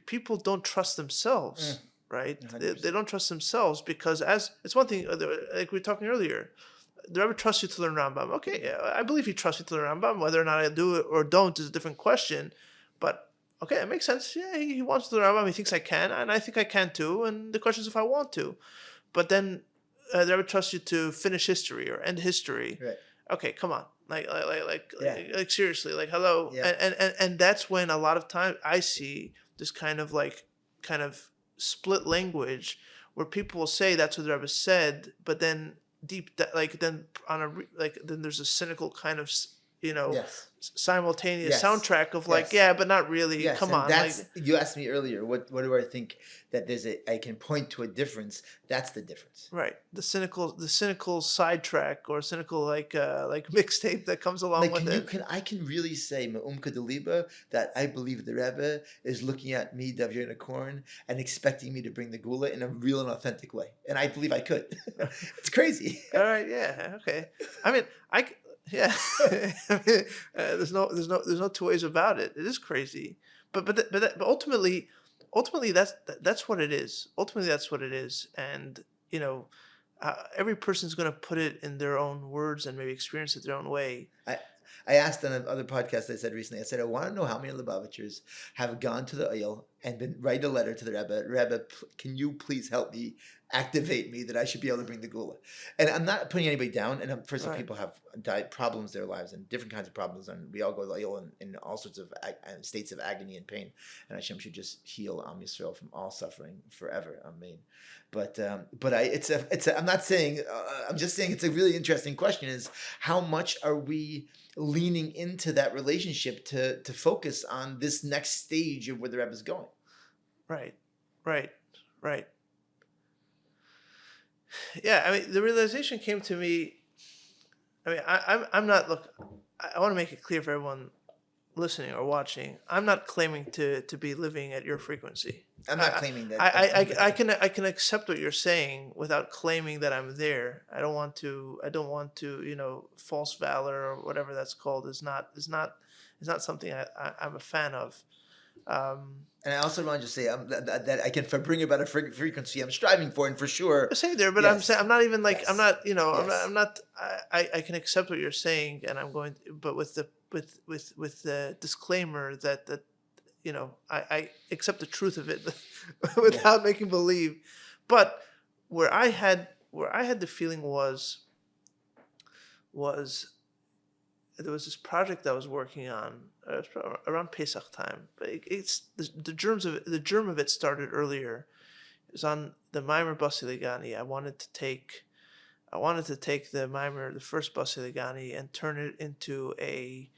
people don't trust themselves, right? They don't trust themselves because it's one thing, like we were talking earlier, the Rebbe trusts you to learn Rambam. Okay, I believe he trusts you to learn Rambam. Whether or not I do it or don't is a different question. But okay, it makes sense. Yeah, he wants to learn Rambam. He thinks I can, and I think I can too. And the question is if I want to. But then the Rebbe trusts you to finish history or end history. Right. Okay, come on, like seriously, like hello. Yeah. And that's when a lot of time I see this kind of split language where people will say that's what the Rebbe said, but then then there's a cynical kind of simultaneous soundtrack of but not really. Yes. Come on. You asked me earlier, what do I think that I can point to a difference? That's the difference. Right. The cynical sidetrack or cynical mixtape that comes along with it. I can really say Me'umka Deliba that I believe the Rebbe is looking at me, Dov Yona Korn, and expecting me to bring the Gula in a real and authentic way. And I believe I could. It's crazy. All right. Yeah. Okay. I mean, yeah. There's no two ways about it. It is crazy, but ultimately, ultimately that's what it is. Ultimately, that's what it is. And every person's going to put it in their own words and maybe experience it their own way. I asked on another podcast I said recently, I said, I want to know how many Lubavitchers have gone to the oil and been write a letter to the Rebbe. Rebbe, can you please help me, activate me that I should be able to bring the Gula? And I'm not putting anybody down. And first of all, people have problems in their lives and different kinds of problems. And we all go to the oil in all sorts of states of agony and pain. And Hashem should just heal Am Yisrael from all suffering forever. Amen. But I'm not saying, I'm just saying it's a really interesting question is how much are we leaning into that relationship to focus on this next stage of where the Rebbe is going? Right. Yeah, I mean, the realization came to me. I mean, I'm not, look, I want to make it clear for everyone listening or watching. I'm not claiming to be living at your frequency. I'm not claiming that. I can accept what you're saying without claiming that I'm there. I don't want to, false valor or whatever that's called is not something I'm a fan of. And I also want to just say that I can bring about a frequency I'm striving for, and for sure. Say there, but yes. I'm saying I'm not even like yes. I'm not. Yes. I'm not. I can accept what you're saying, and I'm going, but with the disclaimer that I accept the truth of it without making believe. But where I had the feeling was there was this project I was working on around Pesach time, but it's the germ of it started earlier. It was on the Maimer Basiligani. I wanted to take the Maimer, the first Basiligani, and turn it into a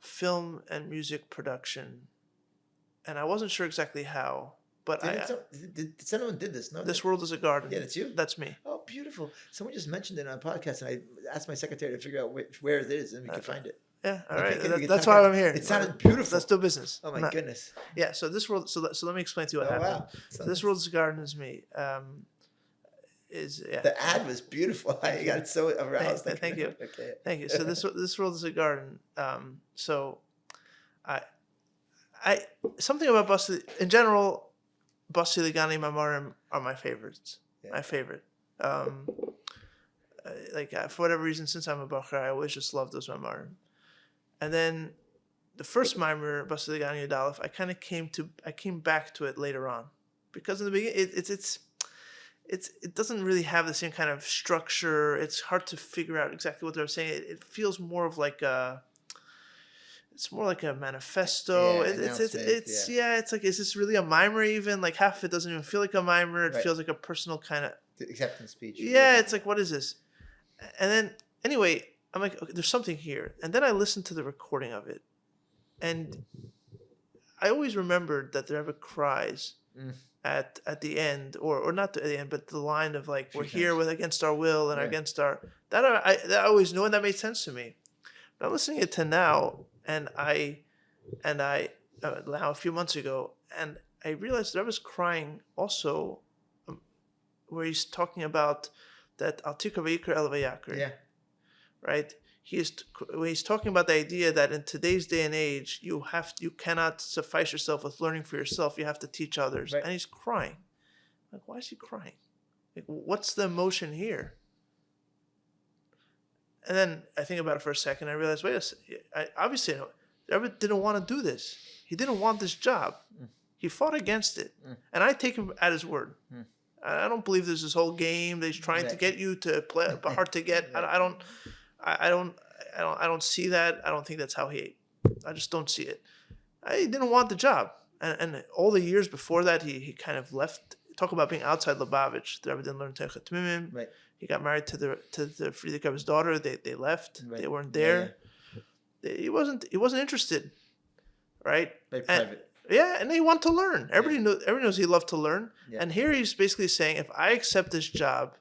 film and music production, and I wasn't sure exactly how. But someone did this? No, This World is a Garden. Yeah, that's you? That's me. Oh, beautiful. Someone just mentioned it on a podcast, and I asked my secretary to figure out where it is, and we could find it. Yeah, all right. That's why I'm here. It sounded beautiful. Let's do business. Oh, my goodness. Yeah, so This World... So let me explain to you what happened. Wow. So This World is a Garden is me. The ad was beautiful. I got so aroused. Thank you. Okay. Thank you. So This World is a Garden. So I something about in general... Basiligani Mamarim are my favorites. Yeah. My favorite. For whatever reason, since I'm a Bachar, I always just loved those Mamarim. And then the first Maimer, Basiligani Yudalef, I came back to it later on, because in the beginning it doesn't really have the same kind of structure. It's hard to figure out exactly what they're saying. It feels more of like a. It's more like a manifesto. Yeah, it's like, is this really a mimer even? Like half of it doesn't even feel like a mimer. It feels like a personal kind of... The acceptance speech. Yeah, it's like, what is this? And then, anyway, I'm like, okay, there's something here. And then I listened to the recording of it. And I always remembered that the Rebbe cries at the end, or not at the end, but the line of like, we're here with against our will and against our... That I always knew, and that made sense to me. But I'm listening to now... And I now a few months ago, and I realized that I was crying also, where he's talking about that Altika Vayikra El Vayakri. Yeah. Right? When he's talking about the idea that in today's day and age, you cannot suffice yourself with learning for yourself. You have to teach others. Right. And he's crying. Like, why is he crying? Like, what's the emotion here? And then I think about it for a second. I realized, wait a second. Obviously, the Rebbe didn't want to do this. He didn't want this job. He fought against it. And I take him at his word. I don't believe there's this whole game that he's trying to get you to play hard to get. I don't see that. I don't think that's how he. I just don't see it. He didn't want the job. And all the years before that, he kind of left. Talk about being outside Lubavitch. The Rebbe didn't learn Teichet Mimim. Right. He got married to the Frierdiker Rebbe's daughter. They left. Right. They weren't there. Yeah. He wasn't interested. Right. Very private. And he wanted to learn. Everybody knows he loved to learn. Yeah. And here he's basically saying, if I accept this job,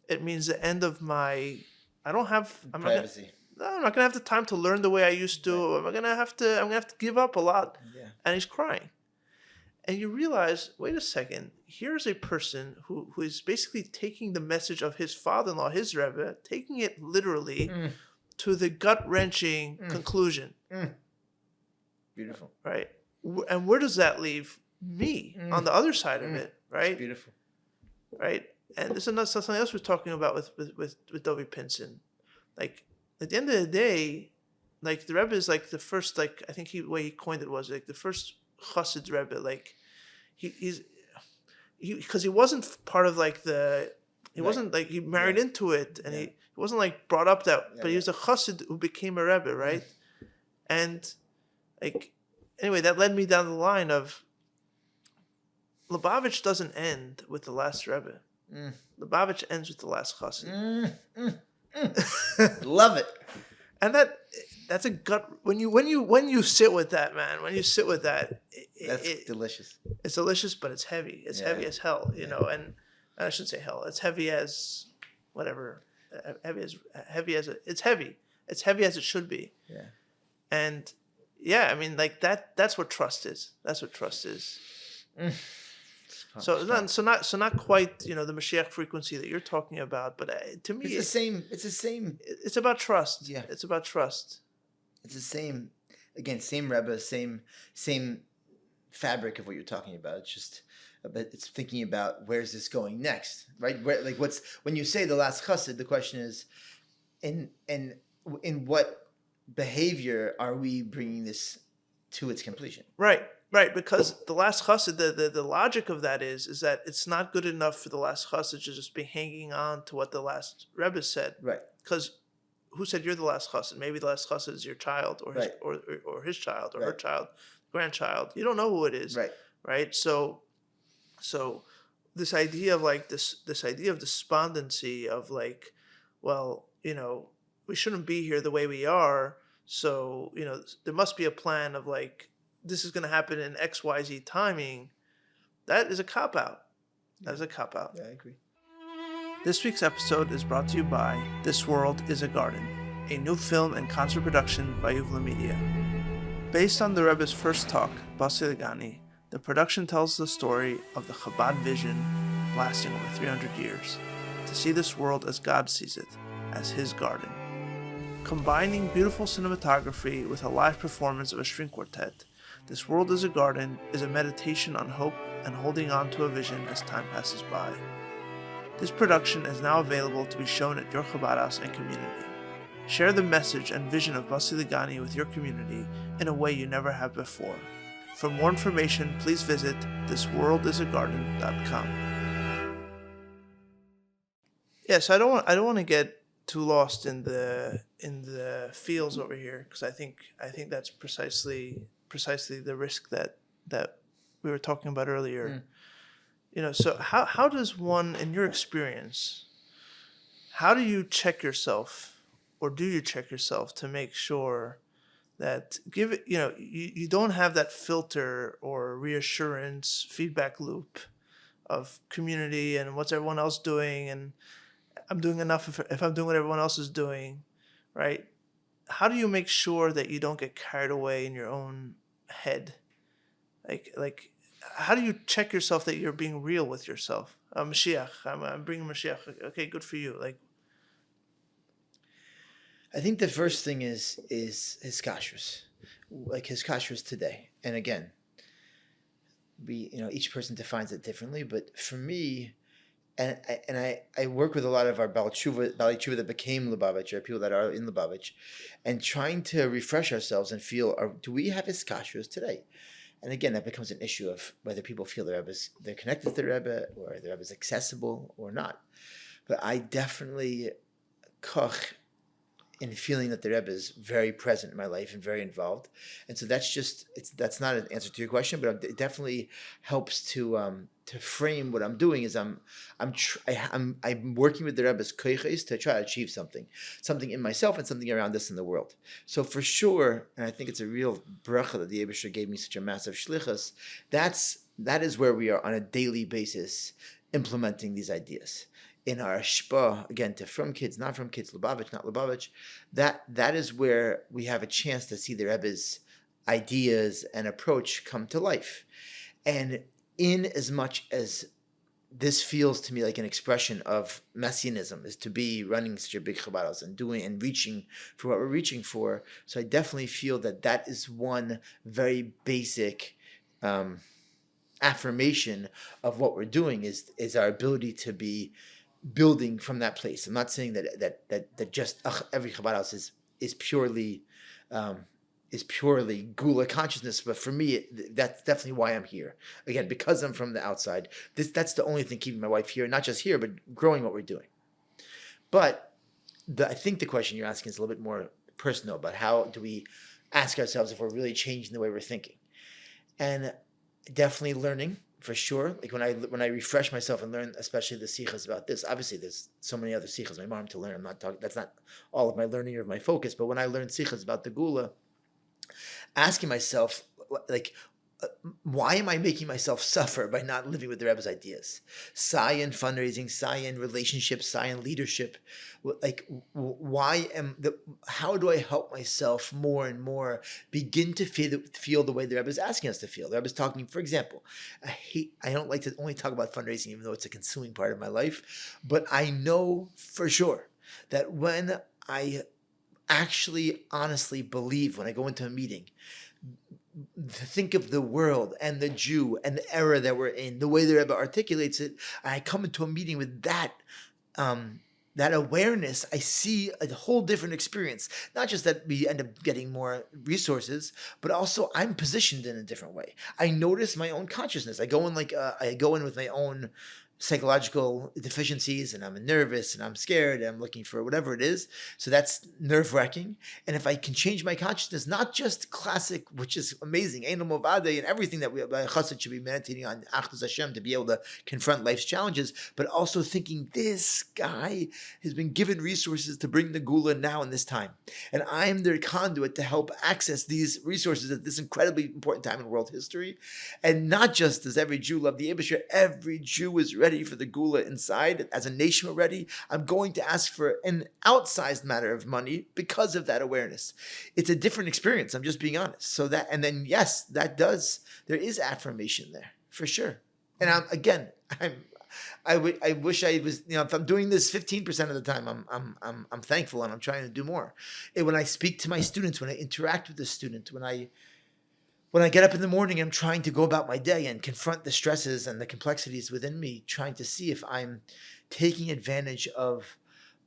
it means the end of my. I'm privacy. I'm not gonna have the time to learn the way I used to. Right. I'm gonna have to give up a lot. Yeah. And he's crying. And you realize, wait a second, here's a person who is basically taking the message of his father-in-law, his Rebbe, taking it literally to the gut-wrenching conclusion. Beautiful. Right? And where does that leave me on the other side of it, right? It's beautiful. Right? And this is something else we're talking about with Dovey Pinson. Like, at the end of the day, like, the Rebbe is like the first, like, I think the way he coined it was like the first Chassid Rebbe. Like, because he wasn't part of like he wasn't like, he married into it, and he wasn't like brought up that, but he was a Chassid who became a Rebbe, right? And like, anyway, that led me down the line of Lubavitch doesn't end with the last Rebbe. Lubavitch ends with the last Chassid. Love it. And that's a gut when you sit with that, man. When you sit with that, That's delicious. It's delicious, but it's heavy. It's heavy as hell, you know. And I shouldn't say hell. It's heavy as whatever. It's heavy. It's heavy as it should be. Yeah. And yeah, I mean, like that's what trust is. That's what trust is. So not quite, you know, the Mashiach frequency that you're talking about, but to me it's the same. It's about trust. Yeah, it's about trust. It's the same. Again, same Rebbe, same fabric of what you're talking about. It's just, but it's thinking about where's this going next, right? Where, like, when you say the last chassid, the question is, in what behavior are we bringing this to its completion? Right, because the last chassid, the logic of that is that it's not good enough for the last chassid to just be hanging on to what the last Rebbe said. Right. Because who said you're the last chassid? Maybe the last chassid is your child, or his, or his child, or her child, grandchild. You don't know who it is. Right. So this idea of like this idea of despondency of like, well, you know, we shouldn't be here the way we are. So, you know, there must be a plan of like, this is going to happen in XYZ timing. That is a cop-out. That is a cop-out. Yeah, I agree. This week's episode is brought to you by This World is a Garden, a new film and concert production by Uvla Media. Based on the Rebbe's first talk, Basi Legani, the production tells the story of the Chabad vision lasting over 300 years, to see this world as God sees it, as His garden. Combining beautiful cinematography with a live performance of a string quartet, This World is a Garden is a meditation on hope and holding on to a vision as time passes by. This production is now available to be shown at your Chabad house and community. Share the message and vision of Basi Legani with your community in a way you never have before. For more information, please visit thisworldisagarden.com. Yes, I don't want to get too lost in the fields over here, because I think that's precisely the risk that we were talking about earlier. You know, so how does one, in your experience, how do you check yourself, or do you check yourself to make sure that you don't have that filter or reassurance feedback loop of community and what's everyone else doing, and I'm doing enough if I'm doing what everyone else is doing, right? How do you make sure that you don't get carried away in your own head? Like how do you check yourself that you're being real with yourself? Mashiach, I'm bringing Mashiach. Okay, good for you. Like, I think the first thing is his kashrus, like his kashrus today. And again, each person defines it differently. But for me, and I work with a lot of our Bali Tshuva that became Lubavitch, or people that are in Lubavitch, and trying to refresh ourselves and feel, do we have his kashrus today? And again, that becomes an issue of whether people feel they're connected to the Rebbe, or the Rebbe is accessible or not. But I definitely koch in feeling that the Rebbe is very present in my life and very involved. And so that's not an answer to your question, but it definitely helps to frame what I'm doing. Is I'm working with the Rebbe's koiches to try to achieve something in myself and something around us in the world. So for sure, and I think it's a real bracha that the Eibusher gave me such a massive shlichus. That is where we are on a daily basis implementing these ideas. In our shpa, again, to from kids, not from kids, Lubavitch, not Lubavitch, that is where we have a chance to see the Rebbe's ideas and approach come to life. And in as much as this feels to me like an expression of messianism, is to be running such a big Chabad house and doing and reaching for what we're reaching for. So I definitely feel that is one very basic affirmation of what we're doing is our ability to be building from that place. I'm not saying that just every Chabad house is purely gula consciousness, but for me, that's definitely why I'm here. Again, because I'm from the outside. That's the only thing keeping my wife here, not just here, but growing what we're doing. But I think the question you're asking is a little bit more personal about how do we ask ourselves if we're really changing the way we're thinking, and definitely learning. For sure, like when I refresh myself and learn, especially the sichas about this. Obviously, there's so many other sichas my mom to learn. I'm not talking. That's not all of my learning or my focus. But when I learn sichas about the gula, asking myself, like, why am I making myself suffer by not living with the Rebbe's ideas? Sai in fundraising, sai in relationships, sai in leadership. Like, how do I help myself more and more begin to feel the way the Rebbe is asking us to feel? The Rebbe is talking, for example, I don't like to only talk about fundraising, even though it's a consuming part of my life, but I know for sure that when I actually honestly believe, when I go into a meeting, think of the world and the Jew and the era that we're in, the way the Rebbe articulates it, and I come into a meeting with that awareness, I see a whole different experience. Not just that we end up getting more resources, but also I'm positioned in a different way. I notice my own consciousness. I go in with my own psychological deficiencies, and I'm nervous and I'm scared and I'm looking for whatever it is. So that's nerve-wracking. And if I can change my consciousness, not just classic, which is amazing, Ein Movade and everything that we Chassid should be meditating on, Achdus Hashem, to be able to confront life's challenges, but also thinking this guy has been given resources to bring the Gula now in this time. And I'm their conduit to help access these resources at this incredibly important time in world history. And not just does every Jew love the Eibusher, every Jew is ready for the Gula inside. As a nation, we're ready. I'm going to ask for an outsized matter of money because of that awareness. It's a different experience. I'm just being honest. So that, and then yes, there is affirmation there for sure. And I wish I was, if I'm doing this 15% of the time, I'm thankful and I'm trying to do more. When I speak to my students, when I interact with the student, when I get up in the morning, I'm trying to go about my day and confront the stresses and the complexities within me, trying to see if I'm taking advantage of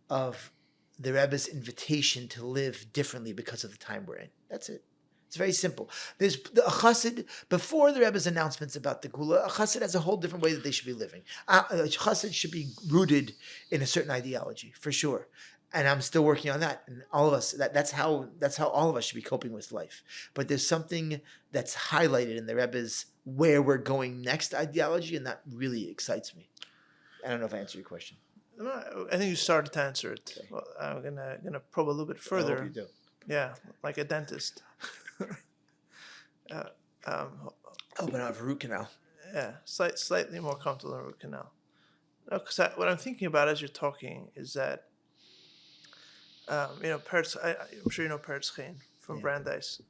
the Rebbe's invitation to live differently because of the time we're in. That's it. It's very simple. There's a chassid, before the Rebbe's announcements about the Gula, a chassid has a whole different way that they should be living. A chassid should be rooted in a certain ideology, for sure. And I'm still working on that. And all of us, that's how all of us should be coping with life. But there's something that's highlighted in the Rebbe's where we're going next ideology, and that really excites me. I don't know if I answered your question. No, I think you started to answer it. Okay. Well, I'm gonna probe a little bit further. I hope you do. Yeah, like a dentist. Open up a root canal. Yeah, slightly more comfortable than a root canal. No, because what I'm thinking about as you're talking is that, Peretz, I'm sure you know Peretz Chain from Brandeis.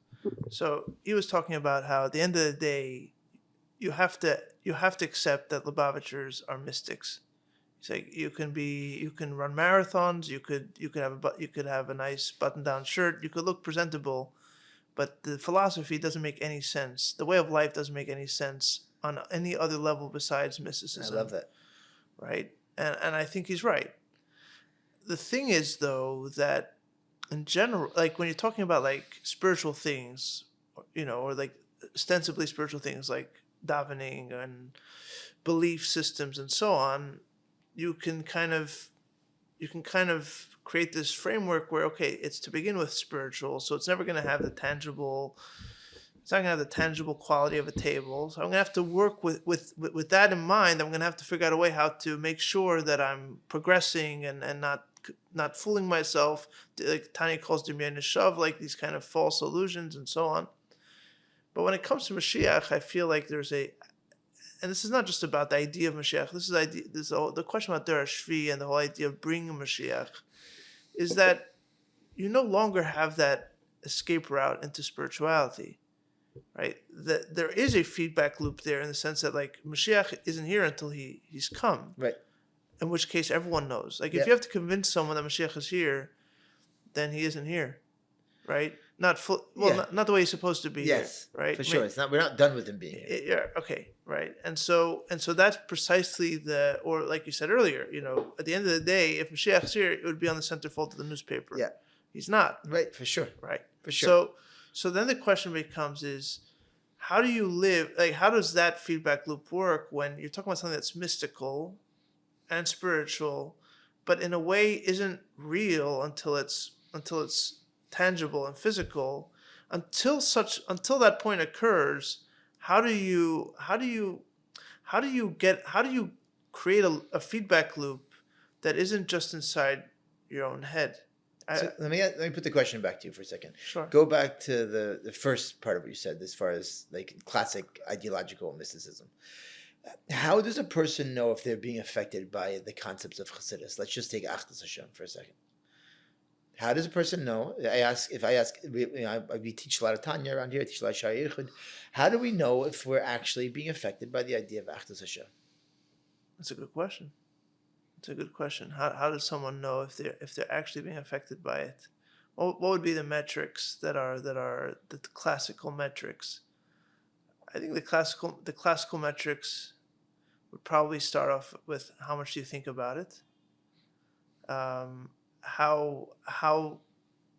So he was talking about how at the end of the day, you have to accept that Lubavitchers are mystics. He's like, you can run marathons, you could have a nice button-down shirt, you could look presentable, but the philosophy doesn't make any sense. The way of life doesn't make any sense on any other level besides mysticism. I love that. Right? And I think he's right. The thing is, though, that in general, like when you're talking about like spiritual things, or like ostensibly spiritual things like davening and belief systems and so on, you can kind of create this framework where, okay, it's to begin with spiritual, so it's never going to have the tangible. It's not going to have the tangible quality of a table. So I'm going to have to work with that in mind. I'm going to have to figure out a way how to make sure that I'm progressing and not fooling myself. Like Tanya calls Demir Nishav, like these kind of false illusions and so on. But when it comes to Mashiach, I feel like there's and this is not just about the idea of Mashiach. The question about Derash Shvi and the whole idea of bringing Mashiach is that you no longer have that escape route into spirituality. Right, that there is a feedback loop there in the sense that like Mashiach isn't here until he's come. Right. In which case everyone knows. Like if you have to convince someone that Mashiach is here, then he isn't here. right? Not full. Well, Yeah. not the way he's supposed to be. Yes, here, right? for sure. We're not done with him being here. Yeah. Okay. Right. And so that's precisely or like you said earlier, at the end of the day, if Mashiach's here, it would be on the centerfold of the newspaper. Yeah. He's not. Right, for sure. Right. For sure. So then the question becomes is, how do you live? Like, how does that feedback loop work when you're talking about something that's mystical and spiritual, but in a way isn't real until it's tangible and physical? Until that point occurs, how do you create a feedback loop that isn't just inside your own head? So let me put the question back to you for a second. Sure. Go back to the first part of what you said, as far as like classic ideological mysticism. How does a person know if they're being affected by the concepts of Chassidus? Let's just take Achdus Hashem for a second. How does a person know? We teach a lot of Tanya around here. I teach a lot of Shari Yichud. How do we know if we're actually being affected by the idea of Achdus Hashem? That's a good question. It's a good question. How does someone know if they're actually being affected by it? What would be the metrics that are the classical metrics? I think the classical metrics would probably start off with how much do you think about it? How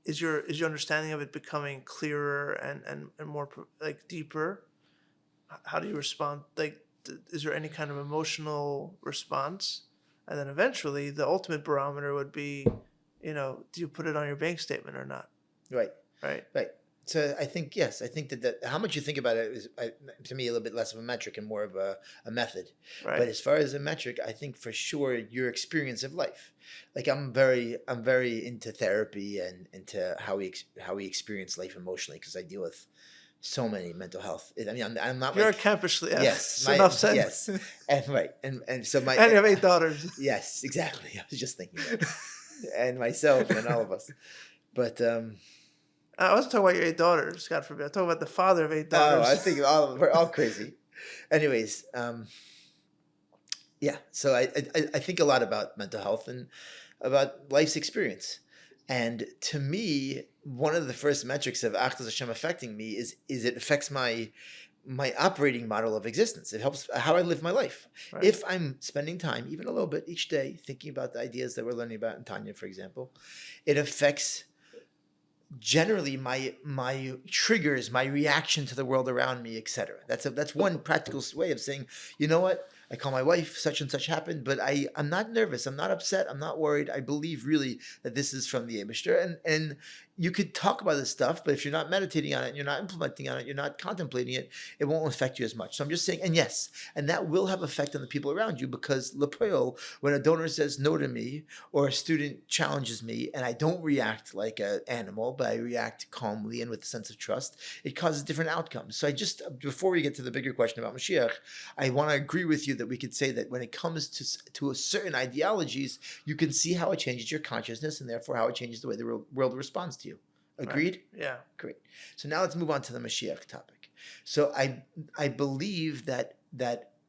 is your understanding of it becoming clearer and more like deeper? How do you respond? Like, is there any kind of emotional response? And then eventually, the ultimate barometer would be, do you put it on your bank statement or not? Right. Right. So I think, yes, I think that how much you think about it is, to me, a little bit less of a metric and more of a method. Right. But as far as a metric, I think for sure your experience of life. Like I'm very into therapy and into how we experience life emotionally, because I deal with so many mental health. I mean, I'm not. You're like, a campus shliach. Yes, enough said. Yes, and right, and so my. And you have 8 daughters. Yes, exactly. I was just thinking that, and myself and all of us, but. I wasn't talking about your 8 daughters, God forbid. I'm talking about the father of 8 daughters. Oh, I think we're all crazy. Anyways, yeah. So I think a lot about mental health and about life's experience. And to me, one of the first metrics of Achdus Hashem affecting me is it affects my operating model of existence. It helps how I live my life. Right. If I'm spending time, even a little bit each day, thinking about the ideas that we're learning about in Tanya, for example, it affects generally my triggers, my reaction to the world around me, etc. That's one practical way of saying, you know what? I call my wife, such and such happened, but I'm not nervous. I'm not upset. I'm not worried. I believe really that this is from the Eibishter. And you could talk about this stuff, but if you're not meditating on it, you're not implementing on it, you're not contemplating it, it won't affect you as much. So I'm just saying, and yes, and that will have effect on the people around you, because Lepoil, when a donor says no to me or a student challenges me and I don't react like an animal, but I react calmly and with a sense of trust, it causes different outcomes. So before we get to the bigger question about Mashiach, I want to agree with you that we could say that when it comes to a certain ideologies, you can see how it changes your consciousness and therefore how it changes the way the world responds to you. Agreed? Right. Yeah. Great. So now let's move on to the Mashiach topic. So I believe that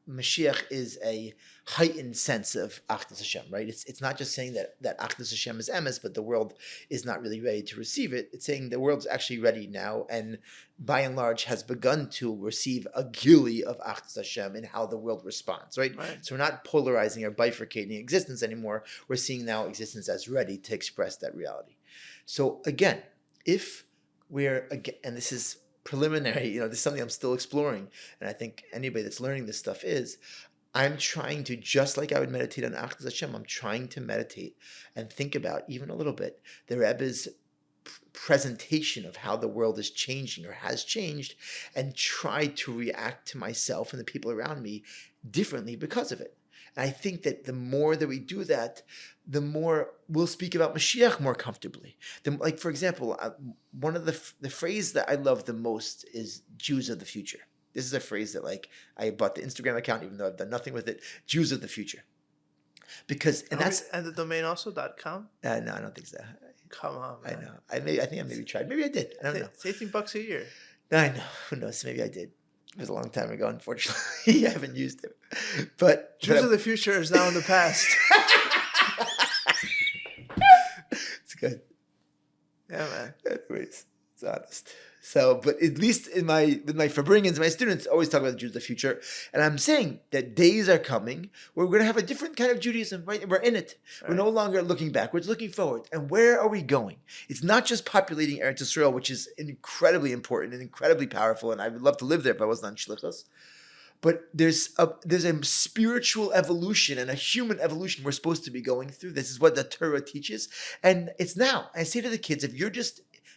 Mashiach is a heightened sense of Achdus Hashem, right? It's not just saying that Achdus Hashem is emes, but the world is not really ready to receive it. It's saying the world's actually ready now, and by and large has begun to receive a gili of Achdus Hashem in how the world responds, right? So we're not polarizing or bifurcating existence anymore. We're seeing now existence as ready to express that reality. So again, if we're, and this is preliminary, this is something I'm still exploring, and I think anybody that's learning this stuff I'm trying to, just like I would meditate on Achdus Hashem, I'm trying to meditate and think about, even a little bit, the Rebbe's presentation of how the world is changing or has changed, and try to react to myself and the people around me differently because of it. And I think that the more that we do that, the more we'll speak about Mashiach more comfortably. Like, for example, one of the phrase that I love the most is Jews of the future. This is a phrase that, like, I bought the Instagram account, even though I've done nothing with it. Jews of the future. Because, and the domain also .com? No, I don't think so. Come on, man. I know. I think I maybe tried. Maybe I did. I don't know. It's $18 a year. I know. Who knows? Maybe I did. It was a long time ago, unfortunately. I haven't used it. But Jews of the future is now in the past. It's good. Yeah, man. Anyways. It's honest. So, but at least with my Farbrengens, my students always talk about the Jews of the future, and I'm saying that days are coming where we're going to have a different kind of Judaism, right? We're in it. Right. We're no longer looking backwards, looking forward. And where are we going? It's not just populating Eretz Yisrael, which is incredibly important and incredibly powerful, and I would love to live there if I wasn't on shlichus. But there's a spiritual evolution and a human evolution we're supposed to be going through. This is what the Torah teaches, and it's now. I say to the kids,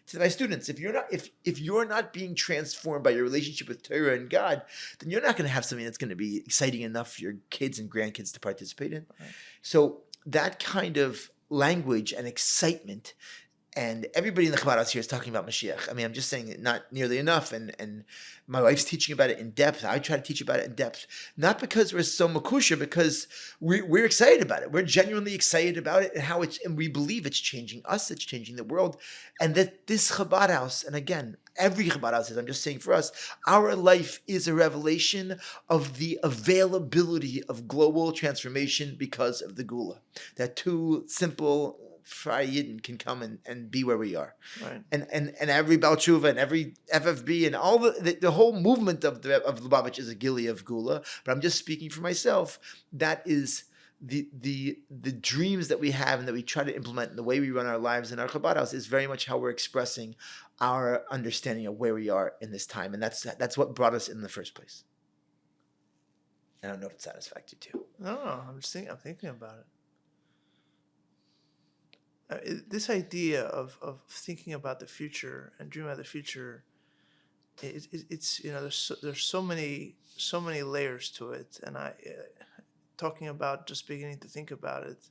to my students, if you're not being transformed by your relationship with Torah and God, then you're not going to have something that's going to be exciting enough for your kids and grandkids to participate in. Right. So that kind of language and excitement, and everybody in the Chabad house here is talking about Mashiach. I mean, I'm just saying it not nearly enough, and my wife's teaching about it in depth. I try to teach about it in depth, not because we're so makusha, because we're excited about it. We're genuinely excited about it, and we believe it's changing us, it's changing the world, and that this Chabad house, and again, every Chabad house is, I'm just saying for us, our life is a revelation of the availability of global transformation because of the Gula. That two simple Fry Yidden can come and be where we are, right? And every Baal Tshuva and every FFB and all the whole movement of Lubavitch is a gili of Gula. But I'm just speaking for myself. That is the dreams that we have and that we try to implement in the way we run our lives in our Chabad house is very much how we're expressing our understanding of where we are in this time, and that's what brought us in the first place. I don't know if it satisfies you too. No, I'm thinking about it. This idea of thinking about the future and dreaming about the future, it's there's so many layers to it, and talking about just beginning to think about it.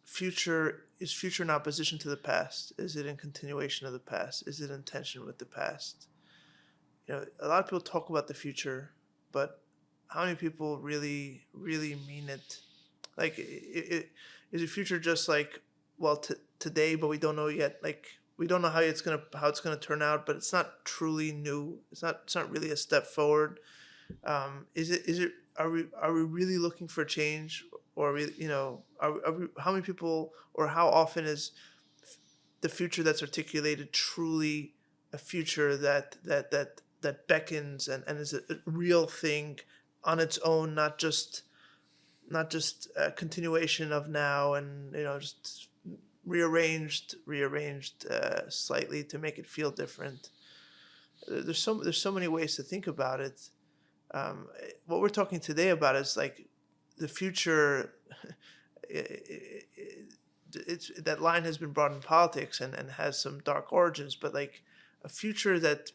Future in opposition to the past? Is it in continuation of the past? Is it in tension with the past? A lot of people talk about the future, but how many people really, really mean it? Like, is the future just like, well, today, but we don't know yet. Like, we don't know how it's gonna turn out, but it's not truly new. It's not really a step forward. Are we really looking for change, or are we, how many people, or how often is the future that's articulated truly a future that beckons and is a real thing on its own, not just a continuation of now, and just rearranged slightly to make it feel different. There's so many ways to think about it. What we're talking today about is like the future. It's that line has been brought in politics and has some dark origins, but like a future that.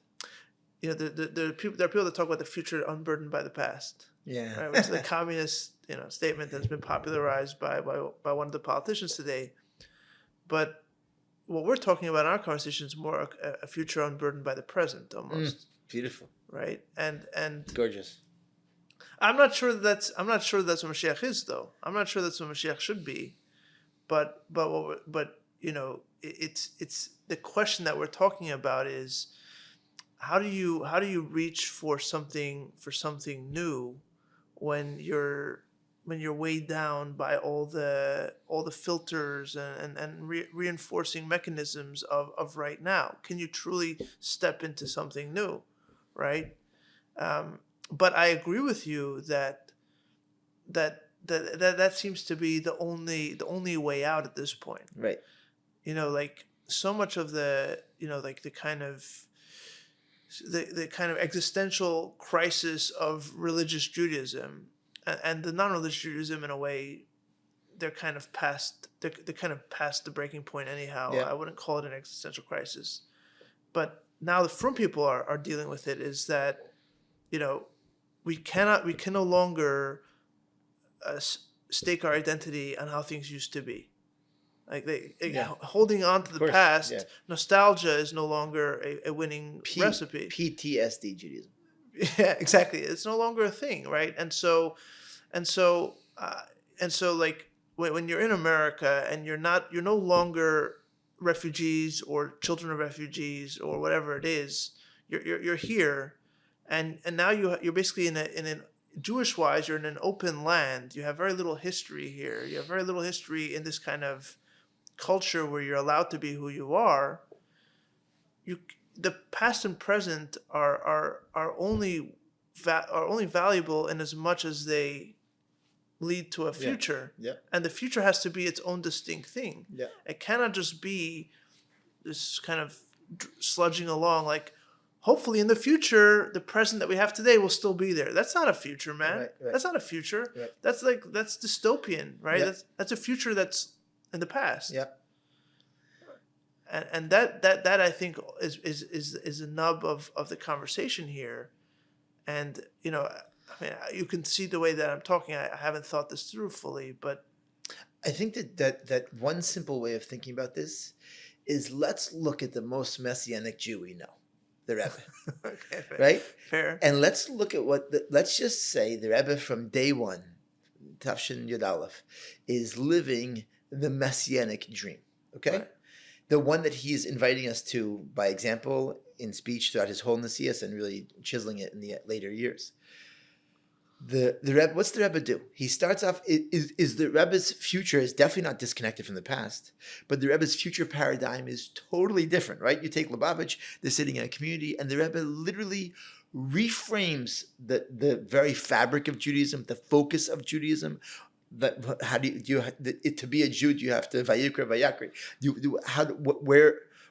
There are people that talk about the future unburdened by the past. Yeah, right, which is a communist statement that's been popularized by one of the politicians today. But what we're talking about in our conversation is more a future unburdened by the present, almost. Beautiful, right? And gorgeous. I'm not sure that's what Mashiach is, though. I'm not sure that's what Mashiach should be. But it's the question that we're talking about is. How do you reach for something new when you're weighed down by all the filters and reinforcing mechanisms of right now? Can you truly step into something new, right? But I agree with you that seems to be the only way out at this point, right? Like so much of the like the kind of existential crisis of religious Judaism and the non-religious Judaism, in a way, they're kind of past the breaking point anyhow. Yeah. I wouldn't call it an existential crisis, but now the frum people are dealing with it. Is that we can no longer stake our identity on how things used to be. Like holding on to the past, nostalgia is no longer a winning recipe. PTSD Judaism. Yeah, exactly. It's no longer a thing, right? And so, like when you're in America and you're no longer refugees or children of refugees or whatever it is, you're here, and now you're basically in an Jewish wise, you're in an open land. You have very little history here. You have very little history in this kind of culture where you're allowed to be who you are, the past and present are only valuable in as much as they lead to a future. Yeah. And the future has to be its own distinct thing. Yeah. It cannot just be this kind of sludging along like, hopefully in the future the present that we have today will still be there. That's not a future, man. Right. That's not a future. Right. That's dystopian, right? Yeah. That's a future that's in the past. Yeah. And that I think is the nub of the conversation here. And I mean, you can see the way that I'm talking. I haven't thought this through fully, but I think that one simple way of thinking about this is, let's look at the most messianic Jew we know, the Rebbe. okay, Right? Fair. And let's look at let's just say the Rebbe from day one, Tafshin Yud Aleph, is living the messianic dream. Okay? Right. The one that he is inviting us to by example in speech throughout his whole Nesias and really chiseling it in the later years. The Rebbe, what's the Rebbe do? He starts off, is the Rebbe's future is definitely not disconnected from the past, but the Rebbe's future paradigm is totally different, right? You take Lubavitch, they're sitting in a community, and the Rebbe literally reframes the very fabric of Judaism, the focus of Judaism. That how do you to be a Jew? Do you have to vayikra vayakri?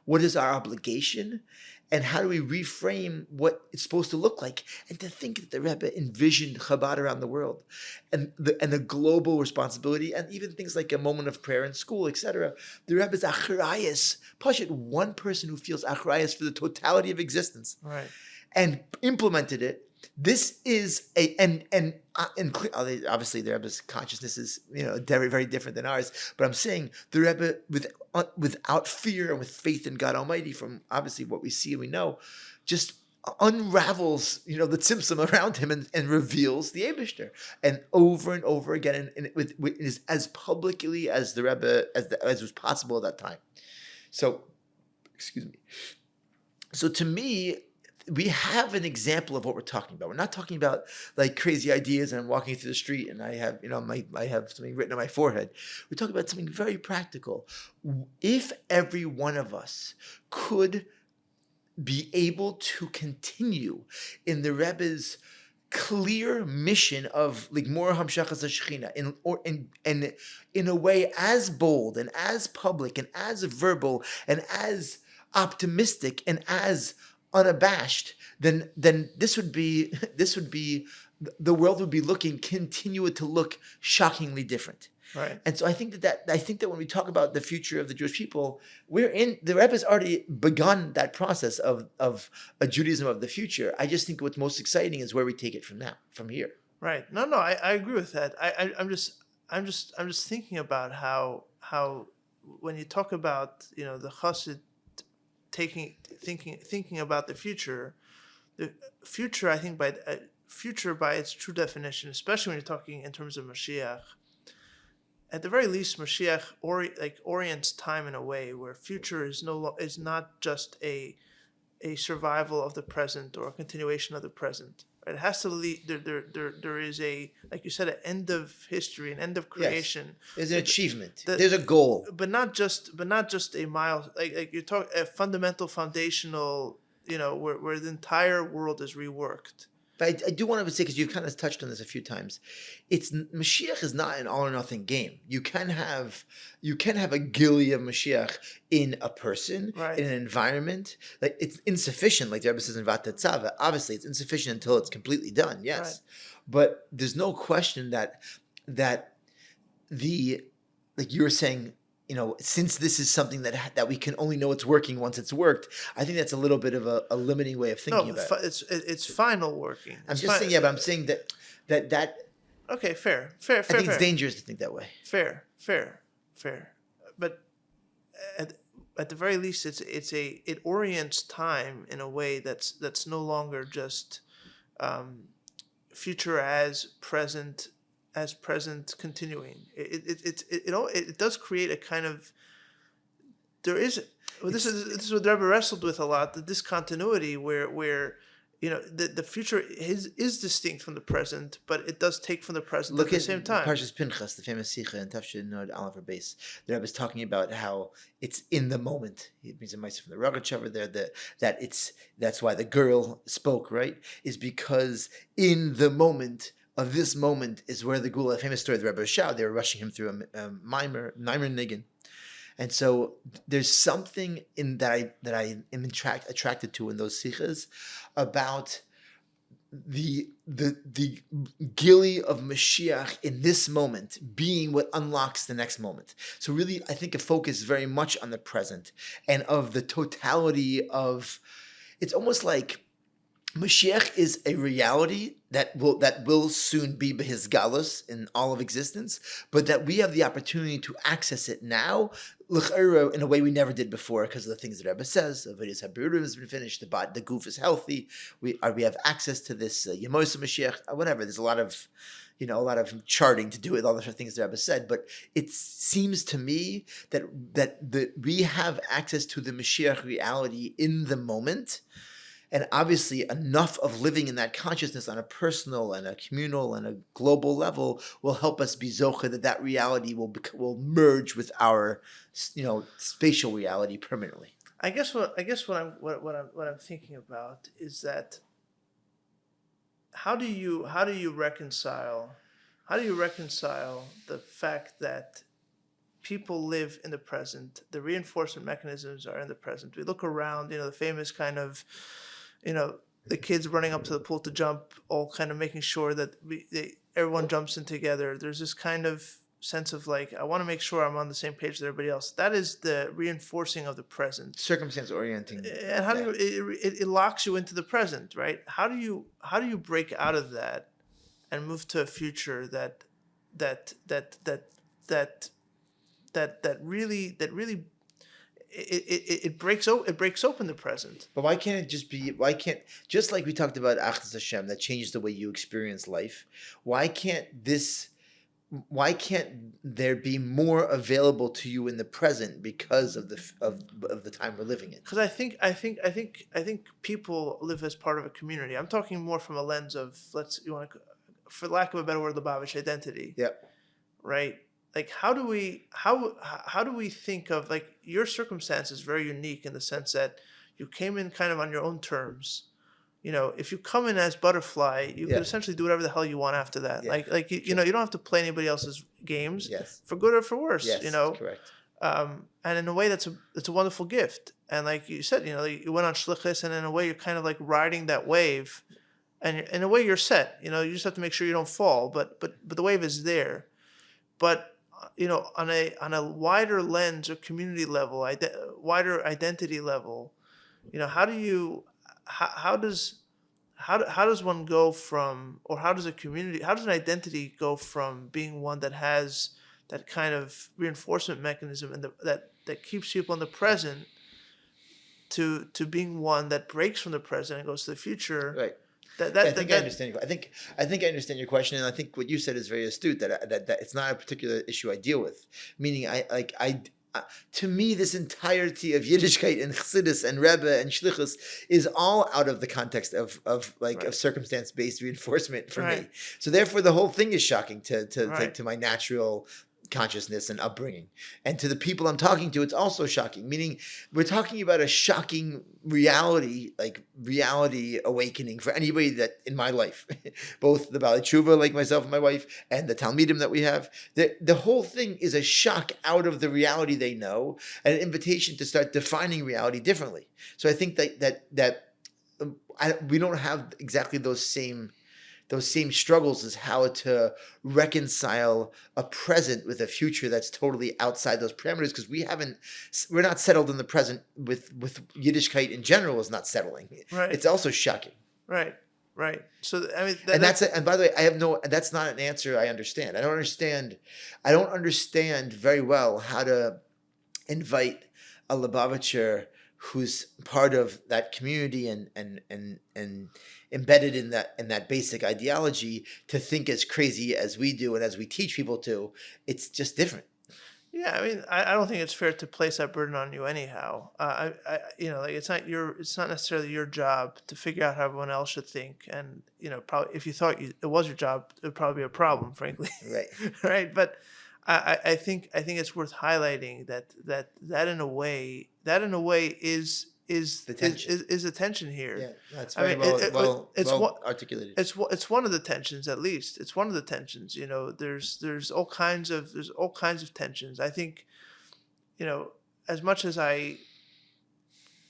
What is our obligation, and how do we reframe what it's supposed to look like? And to think that the Rebbe envisioned Chabad around the world, and the global responsibility, and even things like a moment of prayer in school, etc. The Rebbe's achrayus, Pashut, one person who feels achrayus for the totality of existence, Right. and implemented it. This is obviously the Rebbe's consciousness is very, very different than ours. But I'm saying the Rebbe without fear and with faith in God Almighty, from obviously what we see and we know, just unravels the tzimtzum around him and reveals the Eibishter, and over again, and is as publicly as the Rebbe as was possible at that time. So, excuse me. So to me, we have an example of what we're talking about. We're not talking about like crazy ideas and I'm walking through the street and I have, I have something written on my forehead. We're talking about something very practical. If every one of us could be able to continue in the Rebbe's clear mission of Ligmor Hamshachas HaShechina in a way as bold and as public and as verbal and as optimistic and as unabashed, then this would be the world would be continue to look shockingly different. Right. And so I think that when we talk about the future of the Jewish people, the Rebbe has already begun that process of a Judaism of the future. I just think what's most exciting is where we take it from here. Right. No, I agree with that. I'm just thinking about how when you talk about the Chassid thinking about the future I think by future by its true definition, especially when you're talking in terms of Mashiach, at the very least Mashiach orients time in a way where future is not just a survival of the present or a continuation of the present. It has to lead. There is a, like you said, an end of history, an end of creation. Yes. There's an achievement. There's a goal, but not just a mile. Like you talk a fundamental, foundational. Where the entire world is reworked. But I do want to say, because you've kind of touched on this a few times, Mashiach is not an all or nothing game. You can have a gili of Mashiach in a person, right, in an environment. Like it's insufficient, like the Rebbe says in Vatatzava. Obviously, it's insufficient until it's completely done. Yes, right. But there's no question that the, like you were saying, since this is something that we can only know it's working once it's worked, I think that's a little bit of a limiting way of thinking about it. It's final working. I'm just saying, but I'm saying that. Okay, fair. I think it's dangerous to think that way. Fair. But at the very least, it orients time in a way that's no longer just future as present continuing. It does create a kind of, this is what the Rebbe wrestled with a lot, the discontinuity where the future is distinct from the present, but it does take from the present Look at the at same time. Parshas Pinchas, the famous Sikha in Tafshin Nod Aleph base. The Rebbe is talking about how it's in the moment. He brings a mitzvah from the Rogatsh over there that's why the girl spoke, right? Is because in the moment of this moment is where the Gula, famous story of the Rebbe Shah, they were rushing him through a Maimer Niggin. And so there's something in that I am attracted to in those sikhas about the gili of Mashiach in this moment being what unlocks the next moment. So really, I think a focus very much on the present and of the totality of. It's almost like Mashiach is a reality that will soon be his galus in all of existence, but that we have the opportunity to access it now, in a way we never did before, because of the things that Rebbe says. Avodas Habirurim has been finished. The goof is healthy. We have access to this Yemosa Mashiach. Whatever. There's a lot of charting to do with all the things that Rebbe said, but it seems to me that we have access to the Mashiach reality in the moment. And obviously, enough of living in that consciousness on a personal and a communal and a global level will help us be zocha that reality will merge with our, spatial reality permanently. I guess what I'm thinking about is that how do you reconcile the fact that people live in the present, the reinforcement mechanisms are in the present. We look around, the famous kind of, the kids running up to the pool to jump, all kind of making sure that everyone jumps in together. There's this kind of sense of like, I want to make sure I'm on the same page with everybody else. That is the reinforcing of the present. Circumstance orienting. And how do it locks you into the present, right? How do you break out of that and move to a future that really it breaks open the present. But why can't it just be? Just like we talked about Achdus Hashem that changed the way you experience life? Why can't there be more available to you in the present because of the time we're living in? Because I think people live as part of a community. I'm talking more from a lens of for lack of a better word, Lubavitch identity. Yeah. Right. Like how do we think of, like, your circumstance is very unique in the sense that you came in kind of on your own terms. If you come in as butterfly, you can essentially do whatever the hell you want after that. Yeah. Like you don't have to play anybody else's games. Yes. For good or for worse. Yes, correct. And in a way it's a wonderful gift. And like you said, you went on shlichus, and in a way you're kind of like riding that wave, and in a way you're set. You just have to make sure you don't fall, but the wave is there. But on a wider lens or community level, wider identity level, how does one go from, or how does an identity go from being one that has that kind of reinforcement mechanism and that keeps people in the present to being one that breaks from the present and goes to the future? Right. I think I understand. I think I understand your question, and I think what you said is very astute. That it's not a particular issue I deal with. Meaning, to me, this entirety of Yiddishkeit and Chassidus and Rebbe and Shlichus is all out of the context of circumstance based reinforcement for me. So therefore, the whole thing is shocking to my natural consciousness and upbringing, and to the people I'm talking to, it's also shocking. Meaning, we're talking about a shocking reality awakening for anybody that in my life, both the Baalei Tshuva like myself and my wife, and the Talmidim that we have. The whole thing is a shock out of the reality they know, and an invitation to start defining reality differently. So I think that we don't have exactly those same struggles as how to reconcile a present with a future that's totally outside those parameters, because we're not settled in the present with Yiddishkeit in general is not settling. Right. It's also shocking. Right. So I mean, and by the way, that's not an answer I understand. I don't understand very well how to invite a Lubavitcher who's part of that community and embedded in that basic ideology to think as crazy as we do and as we teach people to. It's just different. Yeah, I mean, I don't think it's fair to place that burden on you anyhow. Like it's not necessarily your job to figure out how everyone else should think. And probably if you thought it was your job, it would probably be a problem, frankly. Right. Right. But I think it's worth highlighting that in a way is The tension. is a tension here. Yeah, that's I very mean, well articulated. It's one of the tensions, at least. It's one of the tensions. There's all kinds of tensions. I think, as much as I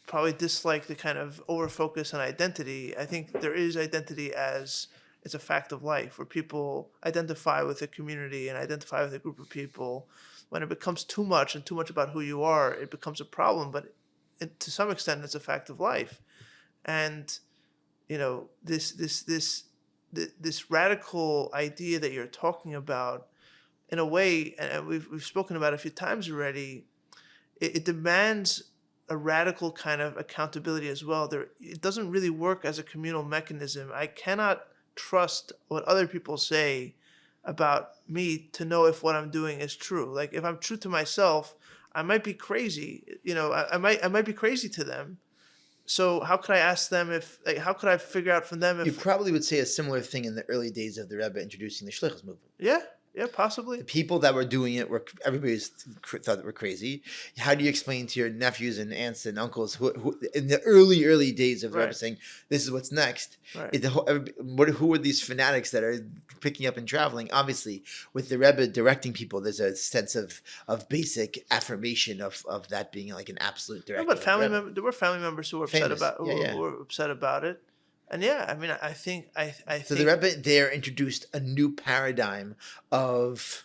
probably dislike the kind of over focus on identity, I think there is identity as it's a fact of life where people identify with a community and identify with a group of people. When it becomes too much and too much about who you are, it becomes a problem. But to some extent, it's a fact of life. And this radical idea that you're talking about, in a way, and we've spoken about it a few times already, it demands a radical kind of accountability as well. It doesn't really work as a communal mechanism. I cannot trust what other people say about me to know if what I'm doing is true. Like, if I'm true to myself, I might be crazy. I might be crazy to them. So how could I ask them how could I figure out from them if... You probably would say a similar thing in the early days of the Rebbe introducing the shliach movement. Yeah, possibly. The people that were doing it everybody thought they were crazy. How do you explain to your nephews and aunts and uncles who in the early days of the Rebbe saying, this is what's next? Right. Who were these fanatics that are picking up and traveling? Obviously, with the Rebbe directing people, there's a sense of basic affirmation of that being like an absolute direction. But there were family members who were upset who were upset about it. And I mean, I think so. The Rebbe there introduced a new paradigm of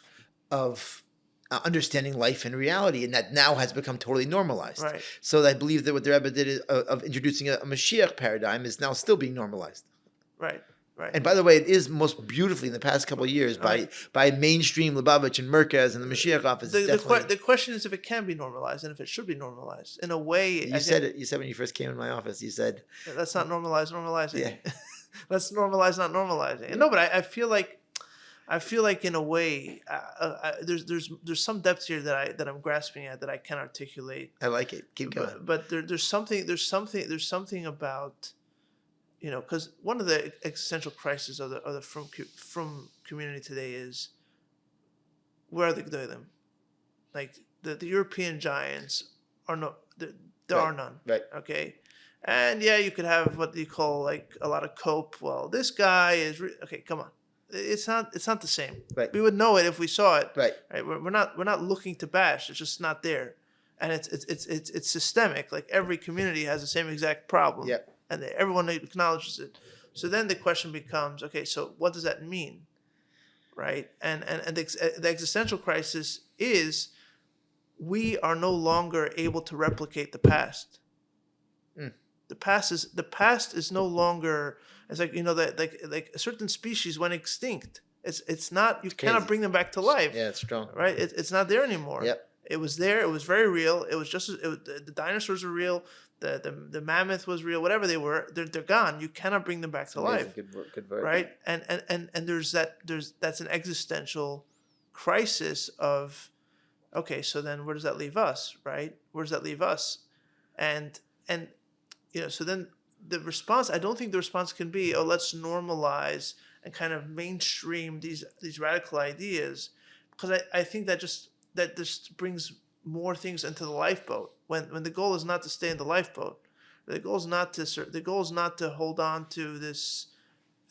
understanding life and reality, and that now has become totally normalized. Right. So I believe that what the Rebbe did of introducing a Mashiach paradigm is now still being normalized. Right. Right. And by the way, it is most beautifully in the past couple of years by mainstream Lubavitch and Merkaz and the Mashiach office. The question is if it can be normalized and if it should be normalized in a way. You said when you first came in my office. You said let's not normalize normalizing. Yeah. Let's normalize not normalizing. Yeah. No, but I feel like in a way there's some depth here that I'm grasping at that I can't articulate. I like it. Keep going. But there's something about. Because one of the existential crises of the from community today is, where are the Gdolim? Like the European giants are there are none. Right. Okay. And you could have what you call like a lot of cope. Well, this guy is okay. Come on, it's not the same. Right. We would know it if we saw it. Right. Right. We're not looking to bash. It's just not there, and it's systemic. Like every community has the same exact problem. Yeah. And everyone acknowledges it. So then the question becomes, okay, so what does that mean, right? And the existential crisis is we are no longer able to replicate the past. Mm. The past is no longer. It's like like a certain species went extinct. It's not. You cannot bring them back to life. Yeah, it's strong. Right? It's not there anymore. Yep. It was there. It was very real. It was just the dinosaurs were real. The mammoth was real. Whatever they were, they're gone. You cannot bring them back to life. Good word. Right? And that's an existential crisis of, okay, so then where does that leave us? Right? Where does that leave us? And so then the response. I don't think the response can be, oh, let's normalize and kind of mainstream these radical ideas, because I think that just brings more things into the lifeboat when the goal is not to stay in the lifeboat. The goal is not to hold on to this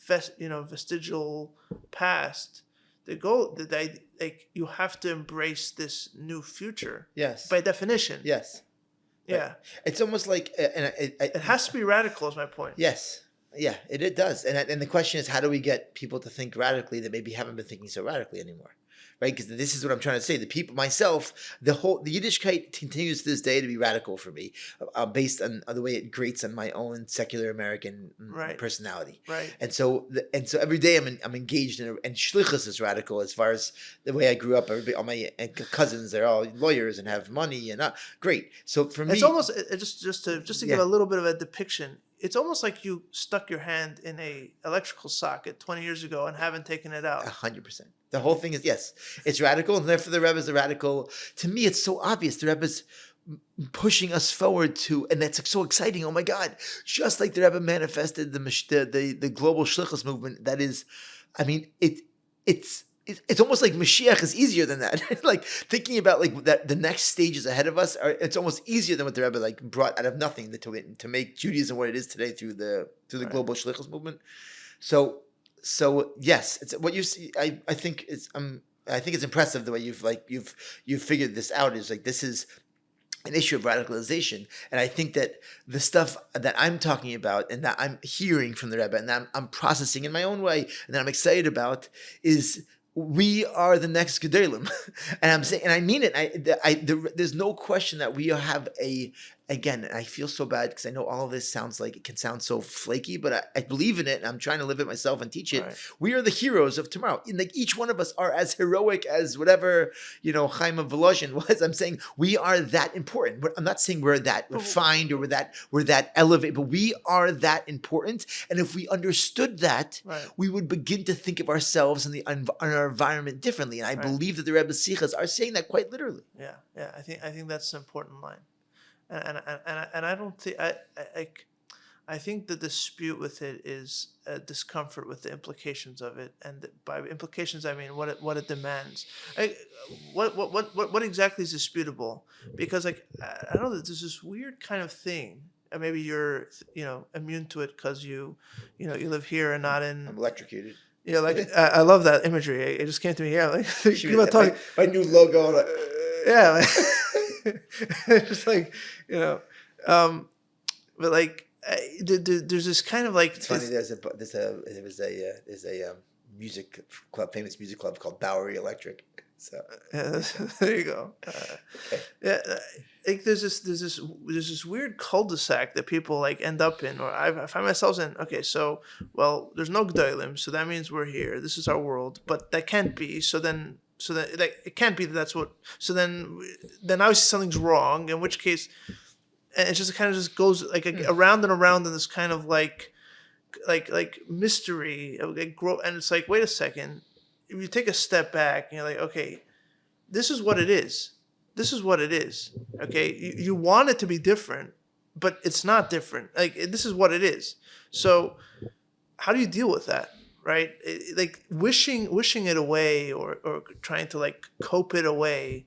vestigial past. The goal that you have to embrace this new future. Yes. By definition. Yes. Yeah. Right. It's almost like it has to be radical is my point. Yes. Yeah, it does. And the question is, how do we get people to think radically that maybe haven't been thinking so radically anymore? Right, because this is what I'm trying to say. The people, myself, the Yiddishkeit continues to this day to be radical for me, based on the way it grates on my own secular American personality. Right. And so every day I'm engaged in, and shlichus is radical as far as the way I grew up. Everybody, all my cousins, they're all lawyers and have money and great. So for me, it's almost just to give a little bit of a depiction. it's almost like you stuck your hand in a electrical socket 20 years ago and haven't taken it out. 100%. The whole thing is, yes, it's radical, and therefore the Rebbe is a radical. To me, it's so obvious. The Rebbe is pushing us forward to, and that's so exciting. Oh my God! Just like the Rebbe manifested the global shlichus movement. That is, I mean, it's almost like Mashiach is easier than that. Like thinking about like that the next stages ahead of us it's almost easier than what the Rebbe like brought out of nothing to make Judaism what it is today through the global shlichus movement. So yes, it's what you see. I think it's impressive the way you've figured this out. Is like this is an issue of radicalization, and I think that the stuff that I'm talking about and that I'm hearing from the Rebbe and that I'm processing in my own way and that I'm excited about is we are the next Gedolim. And I'm saying, and I mean it. There's no question that we have again, I feel so bad because I know all of this it can sound so flaky, but I believe in it and I'm trying to live it myself and teach it. Right. We are the heroes of tomorrow. And like each one of us are as heroic as whatever, Chaim of Volozhin was. I'm saying we are that important. I'm not saying we're that refined or we're that elevated, but we are that important. And if we understood that, right, we would begin to think of ourselves and our environment differently. And I believe that the Rebbe's Sichas are saying that quite literally. Yeah. I think that's an important line. And I don't think I think the dispute with it is a discomfort with the implications of it, and by implications I mean what it demands. What exactly is disputable? Because I don't know, there's this weird kind of thing. And maybe you're immune to it because you live here and not in. I'm electrocuted. Yeah, like I love that imagery. It just came to me. Yeah, like my new logo. Yeah. Just like but like there's this kind of like it's funny. There's a music club, famous music club called Bowery Electric. So yeah, there you go. Okay. Yeah, like there's this weird cul-de-sac that people like end up in, or I find myself in. Okay, so there's no Gdolim, so that means we're here. This is our world, but that can't be. So then like it can't be that's what. So then obviously something's wrong. In which case, and it just kind of just goes like around and around in this kind of like mystery. And it's like, wait a second. If you take a step back and you're like, okay, this is what it is. This is what it is. Okay, you want it to be different, but it's not different. Like this is what it is. So how do you deal with that? Right? Like wishing it away or trying to like cope it away,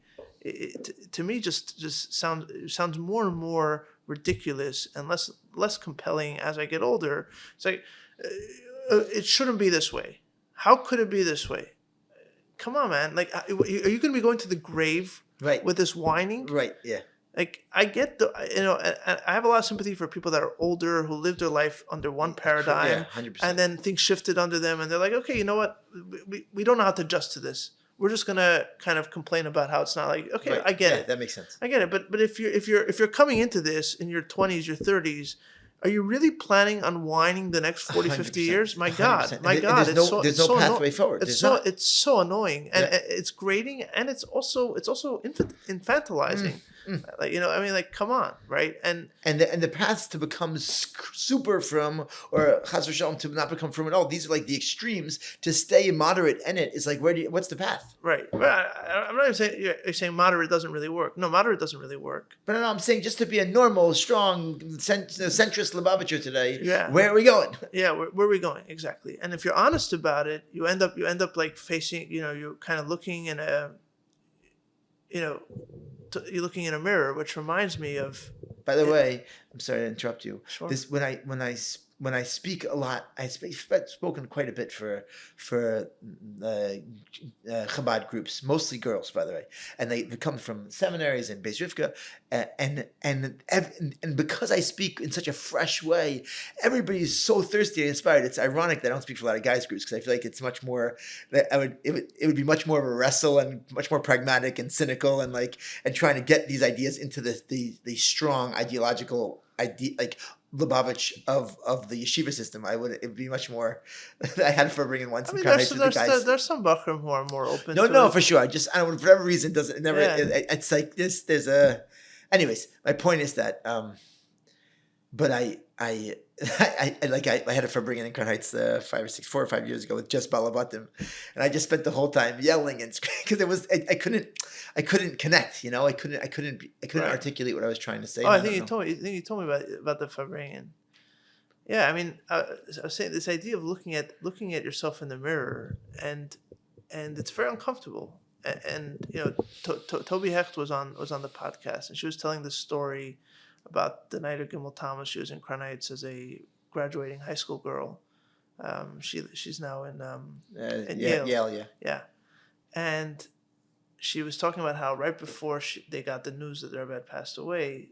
to me just sounds more and more ridiculous and less compelling as I get older. It's like it shouldn't be this way. How could it be this way? Come on, man. Like, are you going to be going to the grave with this whining? Right. Yeah. Like, I get I have a lot of sympathy for people that are older who live their life under one paradigm, 100%. And then things shifted under them, and they're like, okay, you know what? We don't know how to adjust to this. We're just gonna kind of complain about how it's not like, okay, right. I get it. That makes sense. I get it. But if you're coming into this in your 20s, your 30s, are you really planning on whining the next 40, 50 years? My God. 100%. There's no pathway forward. It's so annoying, and it's grating, and it's also infantilizing. Like, like, come on, right? And the paths to become super from, or chas v'shalom to not become from at all. These are like the extremes. To stay moderate in it is like, what's the path? Right. But I'm not even saying you're saying moderate doesn't really work. No, moderate doesn't really work. But no, I'm saying just to be a normal, strong, centrist Lubavitcher today. Yeah. Where are we going? Yeah, where are we going exactly? And if you're honest about it, you end up like facing. You're kind of looking in a. You're looking in a mirror, which reminds me of. By the way, I'm sorry to interrupt you. Sure. This when I speak a lot, I've spoken quite a bit for Chabad groups, mostly girls, by the way, and they come from seminaries and Beis Rivka, and because I speak in such a fresh way, everybody's so thirsty and inspired. It's ironic that I don't speak for a lot of guys groups because I feel like it's much more. It would be much more of a wrestle and much more pragmatic and cynical and trying to get these ideas into the strong ideological idea like Lubavitch of the yeshiva system. It'd be much more. I had for bringing one. There's some Bachrim who are more open. No, for sure. I don't. For whatever reason, doesn't never. Yeah. It's like this. There's a. Anyways, my point is that but I had a Farbringen in Crown Heights 4 or 5 years ago with just Balabatim, and I just spent the whole time yelling and because I couldn't connect, I couldn't Right. articulate what I was trying to say. Oh, I think you told me about the Farbringen. Yeah, I mean, I was saying this idea of looking at yourself in the mirror, and it's very uncomfortable. And Toby Hecht was on the podcast, and she was telling this story about the night of Gimel Thomas. She was in Crown Heights as a graduating high school girl. She's now in Yale. Yeah, and she was talking about how right before they got the news that the Rebbe had passed away,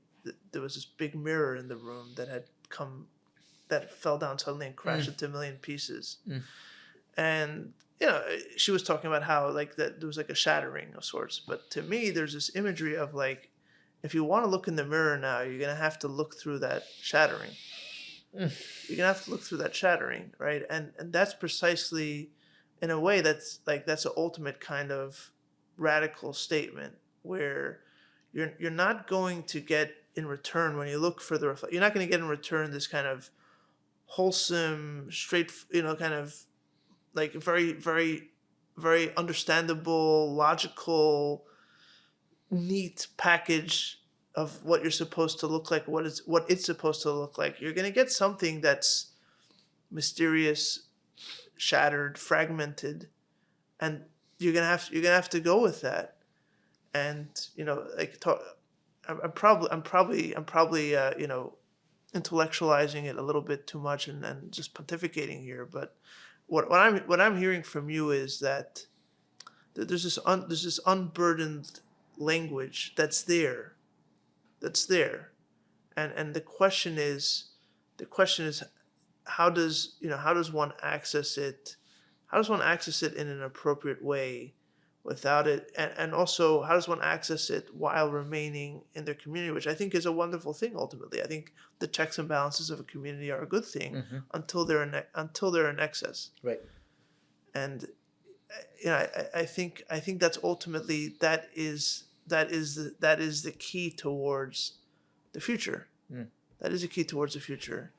there was this big mirror in the room that fell down suddenly and crashed into a million pieces. And she was talking about how like that there was like a shattering of sorts. But to me, there's this imagery of like, if you want to look in the mirror now, you're gonna have to look through that shattering. You're gonna have to look through that shattering, right? And that's precisely, in a way, that's an ultimate kind of radical statement where you're not going to get in return when you look for the you're not going to get in return this kind of wholesome, straight, kind of like very, very, very understandable, logical, neat package of what you're supposed to look like, what it's supposed to look like. You're going to get something that's mysterious, shattered, fragmented, and you're gonna have to go with that. And I'm probably intellectualizing it a little bit too much and just pontificating here, but what I'm hearing from you is that there's this unburdened language that's there, and the question is how does one access it? How does one access it in an appropriate way without it? And also, how does one access it while remaining in their community, which I think is a wonderful thing ultimately. I think the checks and balances of a community are a good thing until they're in excess. Right. And I think that's ultimately that is the key towards the future. That is the key towards the future.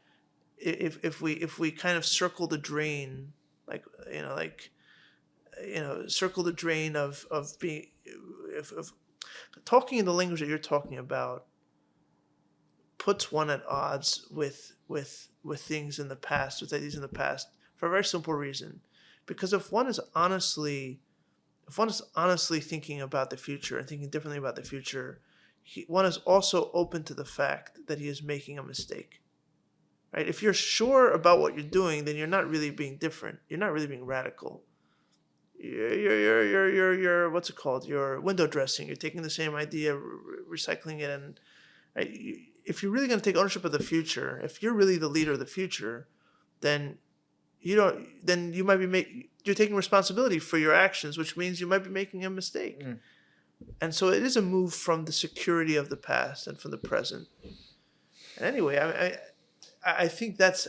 If we kind of circle the drain, circle the drain of being, of talking in the language that you're talking about puts one at odds with things in the past, with ideas in the past, for a very simple reason. Because if one is honestly thinking about the future and thinking differently about the future, one is also open to the fact that he is making a mistake. Right? If you're sure about what you're doing, then you're not really being different. You're not really being radical. You're what's it called? You're window dressing. You're taking the same idea, recycling it, and right? If you're really going to take ownership of the future, if you're really the leader of the future, then you're taking responsibility for your actions, which means you might be making a mistake. And so it is a move from the security of the past and from the present. And anyway, I think that's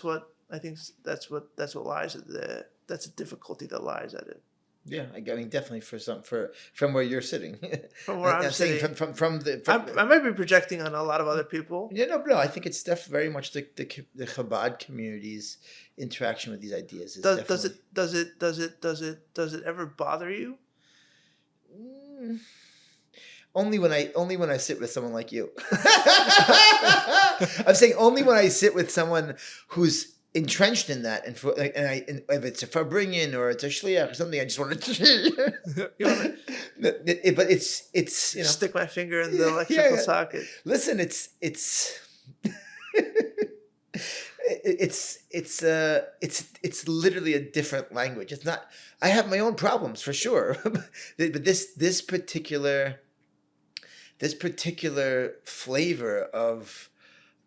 what lies at that's the difficulty that lies at it. Yeah, I mean, definitely from where you're sitting. From where I'm sitting. I might be projecting on a lot of other people. Yeah, no. I think it's definitely very much the Chabad community's interaction with these ideas. Does it ever bother you? Only when I sit with someone like you. I'm saying only when I sit with someone who's entrenched in that, and if it's a Farbringen or it's a shliach or something, I just want to. But it's stick my finger in the electrical socket. Listen, it's literally a different language. It's not. I have my own problems for sure, but this particular flavor of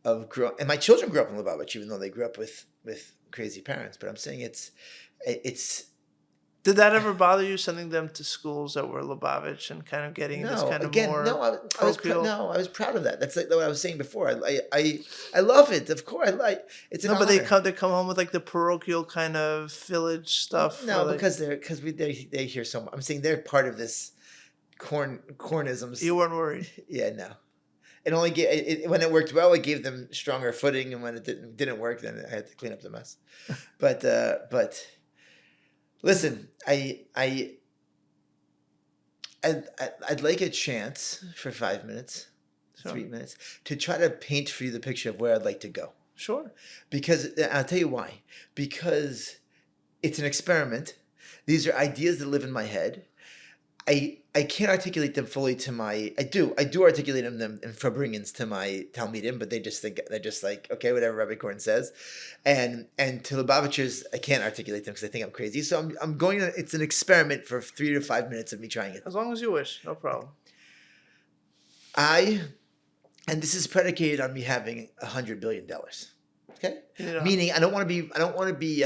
and my children grew up in Lubavitch, even though they grew up with crazy parents. But I'm saying it's. Did that ever bother you, sending them to schools that were Lubavitch and kind of getting this kind of more? I was proud of that. That's like what I was saying before. I love it. Of course, it's an honor. But they come home with like the parochial kind of village stuff. No, because they hear so much. I'm saying they're part of this cornisms. You weren't worried. Yeah, no. It only when it worked well, it gave them stronger footing, and when it didn't work, then I had to clean up the mess. But listen, I'd like a chance for 5 minutes, Sure. 3 minutes, to try to paint for you the picture of where I'd like to go. Sure. Because I'll tell you why. Because it's an experiment. These are ideas that live in my head. I can't articulate them fully to my. I do articulate them in Farbringens to my Talmidim, but they're just like, okay, whatever Rabbi Korn says, and to Lubavitchers I can't articulate them because I think I'm crazy. So I'm going. It's an experiment for 3 to 5 minutes of me trying it. As long as you wish, no problem. And this is predicated on me having $100 billion. Okay, meaning I don't want to be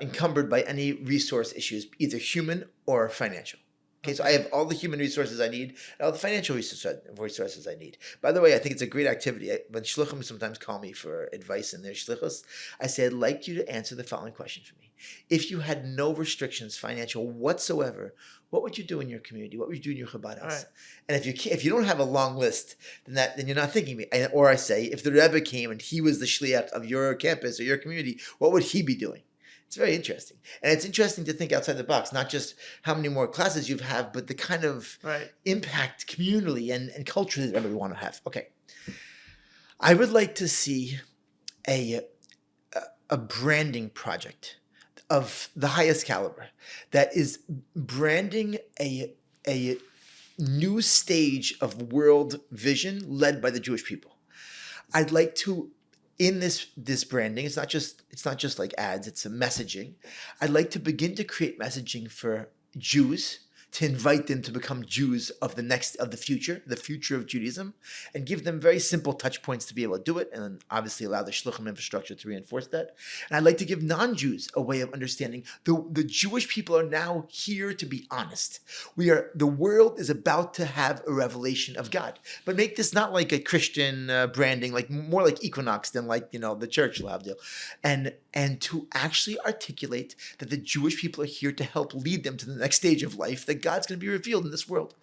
encumbered by any resource issues, either human or financial. Okay, so I have all the human resources I need and all the financial resources I need. By the way, I think it's a great activity. When shluchim sometimes call me for advice in their shlichus, I say, I'd like you to answer the following question for me. If you had no restrictions, financial whatsoever, what would you do in your community? What would you do in your Chabad house? Right. And if you don't have a long list, then you're not thinking me. Or I say, if the Rebbe came and he was the shliach of your campus or your community, what would he be doing? It's very interesting. And it's interesting to think outside the box, not just how many more classes you have, but the kind of impact communally and culturally that we want to have. Okay. I would like to see a branding project of the highest caliber that is branding a new stage of world vision led by the Jewish people. I'd like to, in this branding, it's not just like ads, it's a messaging. I'd like to begin to create messaging for Jews, to invite them to become Jews of the future of Judaism, and give them very simple touch points to be able to do it, and then obviously allow the shluchim infrastructure to reinforce that. And I'd like to give non-Jews a way of understanding the Jewish people are now here to be honest. The world is about to have a revelation of God, but make this not like a Christian branding, like more like Equinox than like the church, Lavdil, and to actually articulate that the Jewish people are here to help lead them to the next stage of life, that God's going to be revealed in this world,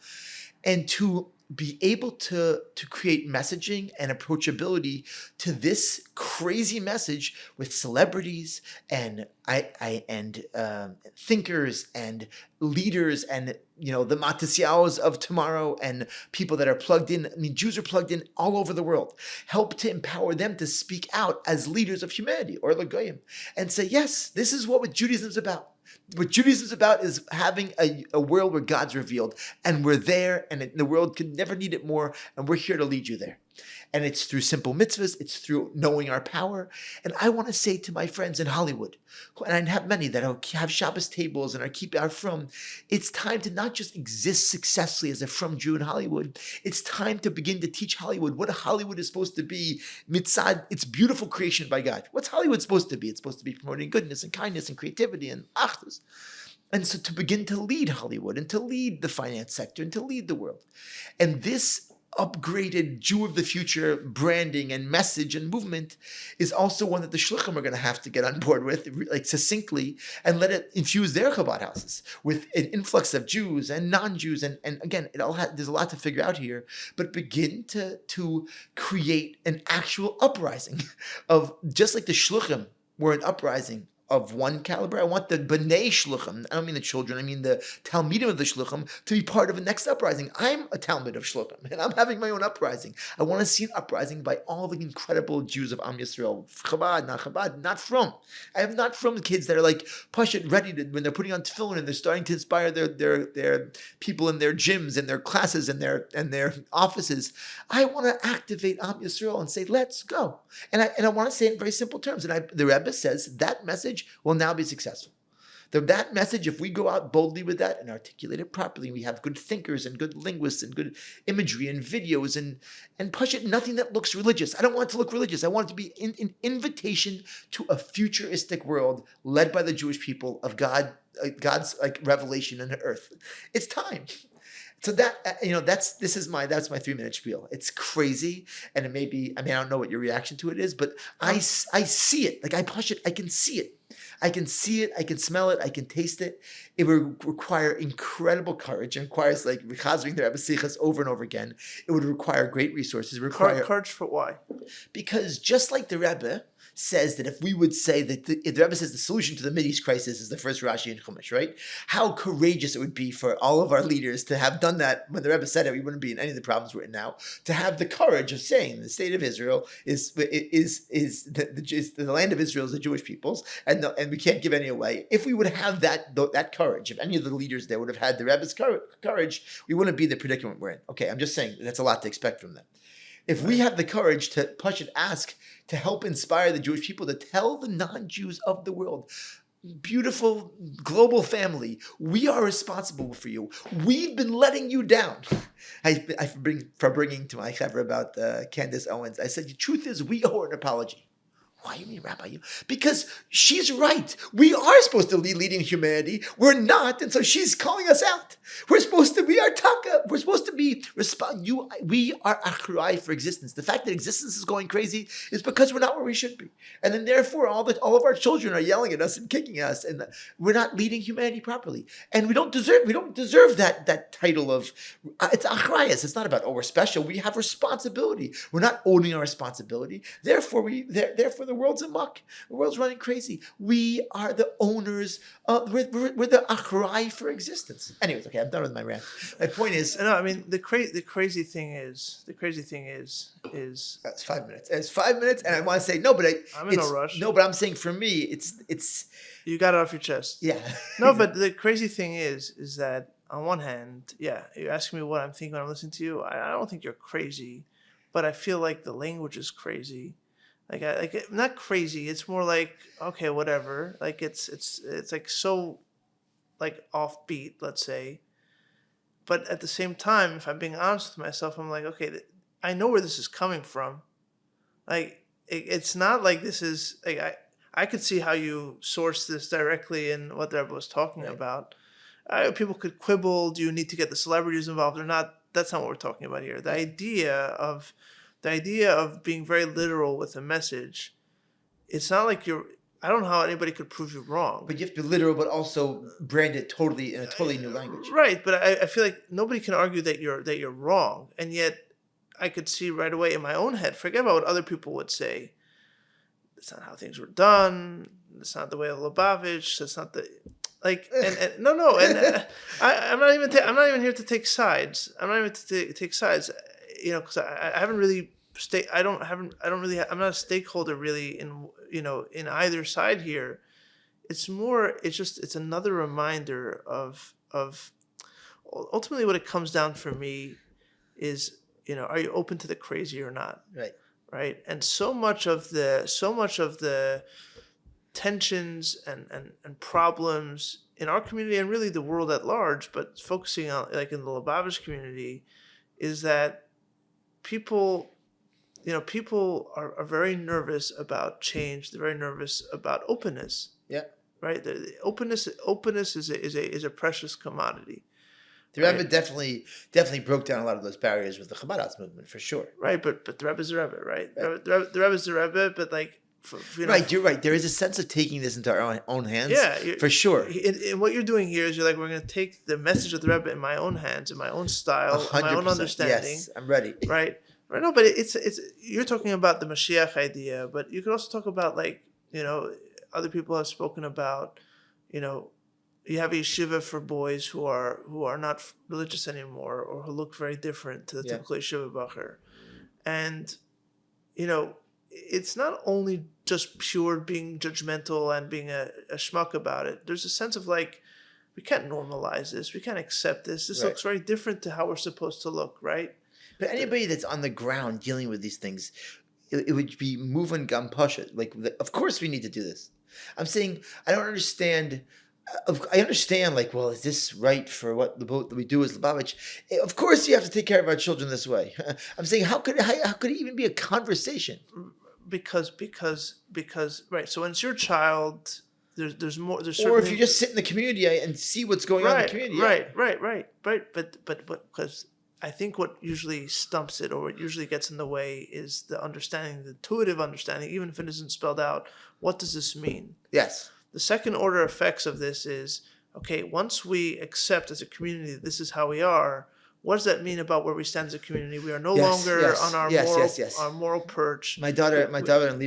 and to be able to create messaging and approachability to this crazy message with celebrities and thinkers and leaders and the Matisyaos of tomorrow and people that are plugged in. I mean, Jews are plugged in all over the world. Help to empower them to speak out as leaders of humanity or Lagoyim and say, yes, this is what Judaism is about. What Judaism is about is having a world where God's revealed, and we're there, and the world could never need it more, and we're here to lead you there. And it's through simple mitzvahs, it's through knowing our power. And I want to say to my friends in Hollywood, and I have many that have Shabbos tables and are from, it's time to not just exist successfully as a from Jew in Hollywood. It's time to begin to teach Hollywood what Hollywood is supposed to be, mitzad, it's beautiful creation by God. What's Hollywood supposed to be? It's supposed to be promoting goodness and kindness and creativity and achdus. And so to begin to lead Hollywood and to lead the finance sector and to lead the world. And this upgraded Jew of the future branding and message and movement is also one that the shluchim are going to have to get on board with, like succinctly, and let it infuse their Chabad houses with an influx of Jews and non-Jews. And again, there's a lot to figure out here, but begin to create an actual uprising of, just like the shluchim were an uprising of one caliber. I want the B'nai Shluchim, I don't mean the children, I mean the Talmidim of the Shluchim, to be part of the next uprising. I'm a Talmid of Shluchim, and I'm having my own uprising. I want to see an uprising by all the incredible Jews of Am Yisrael. Chabad, not from. I have not from kids that are like, Pashut, ready to, when they're putting on tefillin and they're starting to inspire their people in their gyms and their classes and their offices. I want to activate Am Yisrael and say, let's go. And I want to say it in very simple terms. And the Rebbe says that message will now be successful. That message, if we go out boldly with that and articulate it properly, we have good thinkers and good linguists and good imagery and videos and push it, nothing that looks religious. I don't want it to look religious. I want it to be an invitation to a futuristic world led by the Jewish people of God, God's like revelation in the earth. It's time. So that's my 3-minute spiel. It's crazy, and it may be. I mean, I don't know what your reaction to it is, but I see it. Like I push it, I can see it. I can see it, I can smell it, I can taste it. It would require incredible courage. It requires like rechazing the Rebbe Sichas over and over again. It would require great resources. It would require Courage for why? Because just like the Rebbe says that if we would say that the Rebbe says the solution to the Mideast crisis is the first Rashi in Chumash, right? How courageous it would be for all of our leaders to have done that when the Rebbe said it. We wouldn't be in any of the problems we're in now. To have the courage of saying the state of Israel is the land of Israel is the Jewish peoples, and we can't give any away. If we would have that courage, if any of the leaders there would have had the Rebbe's courage, we wouldn't be in the predicament we're in. Okay, I'm just saying that's a lot to expect from them. If we have the courage to push and ask to help inspire the Jewish people to tell the non-Jews of the world, beautiful global family, we are responsible for you. We've been letting you down. For bringing to my chevra about Candace Owens, I said, the truth is we owe her an apology. Why you mean, Rabbi? Because she's right. We are supposed to be leading humanity. We're not, and so she's calling us out. We're supposed to be our taka. We're supposed to be we are achrai for existence. The fact that existence is going crazy is because we're not where we should be, and then therefore all of our children are yelling at us and kicking us, and we're not leading humanity properly. And we don't deserve that title of it's achrayas. It's not about we're special. We have responsibility. We're not owning our responsibility. Therefore the world's amok. The world's running crazy. We are the owners of, we're the achrai for existence. Anyways, okay, I'm done with my rant. My point is, no, I mean the crazy thing is that's 5 minutes. It's 5 minutes, and I want to say no, but I'm in no rush. No, but I'm saying for me, it's. You got it off your chest. Yeah. No, but the crazy thing is that on one hand, yeah, you're asking me what I'm thinking when I'm listening to you. I don't think you're crazy, but I feel like the language is crazy. Like not crazy. It's more like okay, whatever. Like it's like so, like offbeat, let's say. But at the same time, if I'm being honest with myself, I'm like, okay, I know where this is coming from. Like it's not like this is like I could see how you source this directly in what the Rebbe was talking about. People could quibble. Do you need to get the celebrities involved or not? That's not what we're talking about here. The idea of being very literal with a message, it's not like I don't know how anybody could prove you wrong. But you have to be literal, but also brand it totally in a totally new language. Right, but I feel like nobody can argue that you're wrong, and yet I could see right away in my own head. Forget about what other people would say. That's not how things were done. That's not the way of Lubavitch. That's not the like. And no, and I'm not even here to take sides. I'm not even to take sides. You know, because I haven't really I'm not a stakeholder really in in either side here. It's another reminder of ultimately what it comes down for me is, are you open to the crazy or not? Right. And so much of the tensions and problems in our community and really the world at large, but focusing on like in the Lubavitch community, is that people are very nervous about change. They're very nervous about openness. Yeah. Right. The openness is a precious commodity. The Rebbe definitely broke down a lot of those barriers with the Chabad movement for sure. Right, but the Rebbe's the Rebbe, right? The Rebbe's the Rebbe, but like. Right, you're right. There is a sense of taking this into our own hands. Yeah, for sure. And what you're doing here is you're like, we're going to take the message of the Rebbe in my own hands, in my own style, in my own understanding. Yes, I'm ready. Right. No, but it's you're talking about the Mashiach idea, but you could also talk about like other people have spoken about you have a yeshiva for boys who are not religious anymore or who look very different to the typical yeshiva bacher, and it's not only just pure being judgmental and being a schmuck about it. There's a sense of like, we can't normalize this. We can't accept this. This looks very different to how we're supposed to look, right? But anybody that's on the ground dealing with these things, it would be moving gam pasha. Like, of course we need to do this. I'm saying I don't understand. I understand, like, well, is this right for what we do as Lubavitch? Of course, you have to take care of our children this way. I'm saying, how could it even be a conversation? Because right. So when it's your child, there's more. There's or if you just sit in the community and see what's going on in the community. Right. But because I think what usually stumps it or what usually gets in the way is the understanding, the intuitive understanding, even if it isn't spelled out. What does this mean? Yes. the second order effects of this is, okay, once we accept as a community this is how we are, what does that mean about where we stand as a community? We are no longer on our our moral perch. My daughter and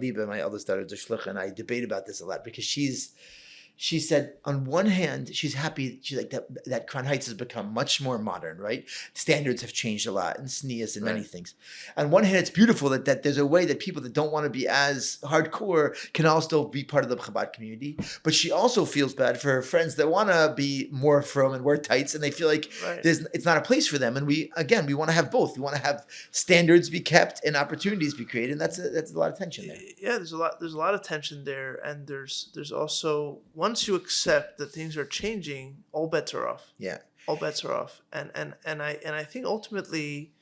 Liba, my eldest daughter, the shliach, and I debate about this a lot because she said, on one hand, she's happy. She's like that Crown Heights has become much more modern, right? Standards have changed a lot, and sneas and many things. On one hand, it's beautiful that there's a way that people that don't want to be as hardcore can also be part of the Chabad community. But she also feels bad for her friends that want to be more frum and wear tights, and they feel like it's not a place for them. And we want to have both. We want to have standards be kept and opportunities be created. And that's a lot of tension there. Yeah, there's a lot of tension there, and there's also, once you accept that things are changing, all bets are off. Yeah, all bets are off. And I think ultimately,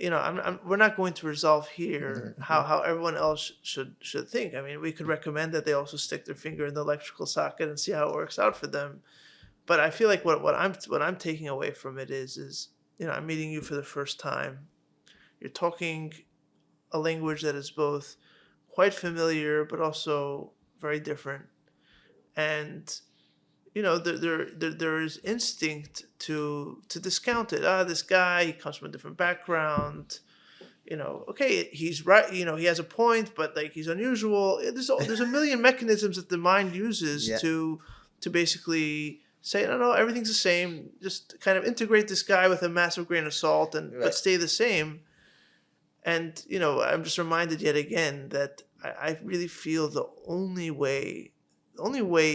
we're not going to resolve here how everyone else should think. I mean, we could recommend that they also stick their finger in the electrical socket and see how it works out for them. But I feel like what I'm taking away from it is I'm meeting you for the first time. You're talking a language that is both quite familiar but also very different. And there is instinct to discount it. This guy, he comes from a different background. Okay, he's right. He has a point, but like he's unusual. There's a million mechanisms that the mind uses to basically say, no, everything's the same. Just kind of integrate this guy with a massive grain of salt, but stay the same. And I'm just reminded yet again that I really feel the only way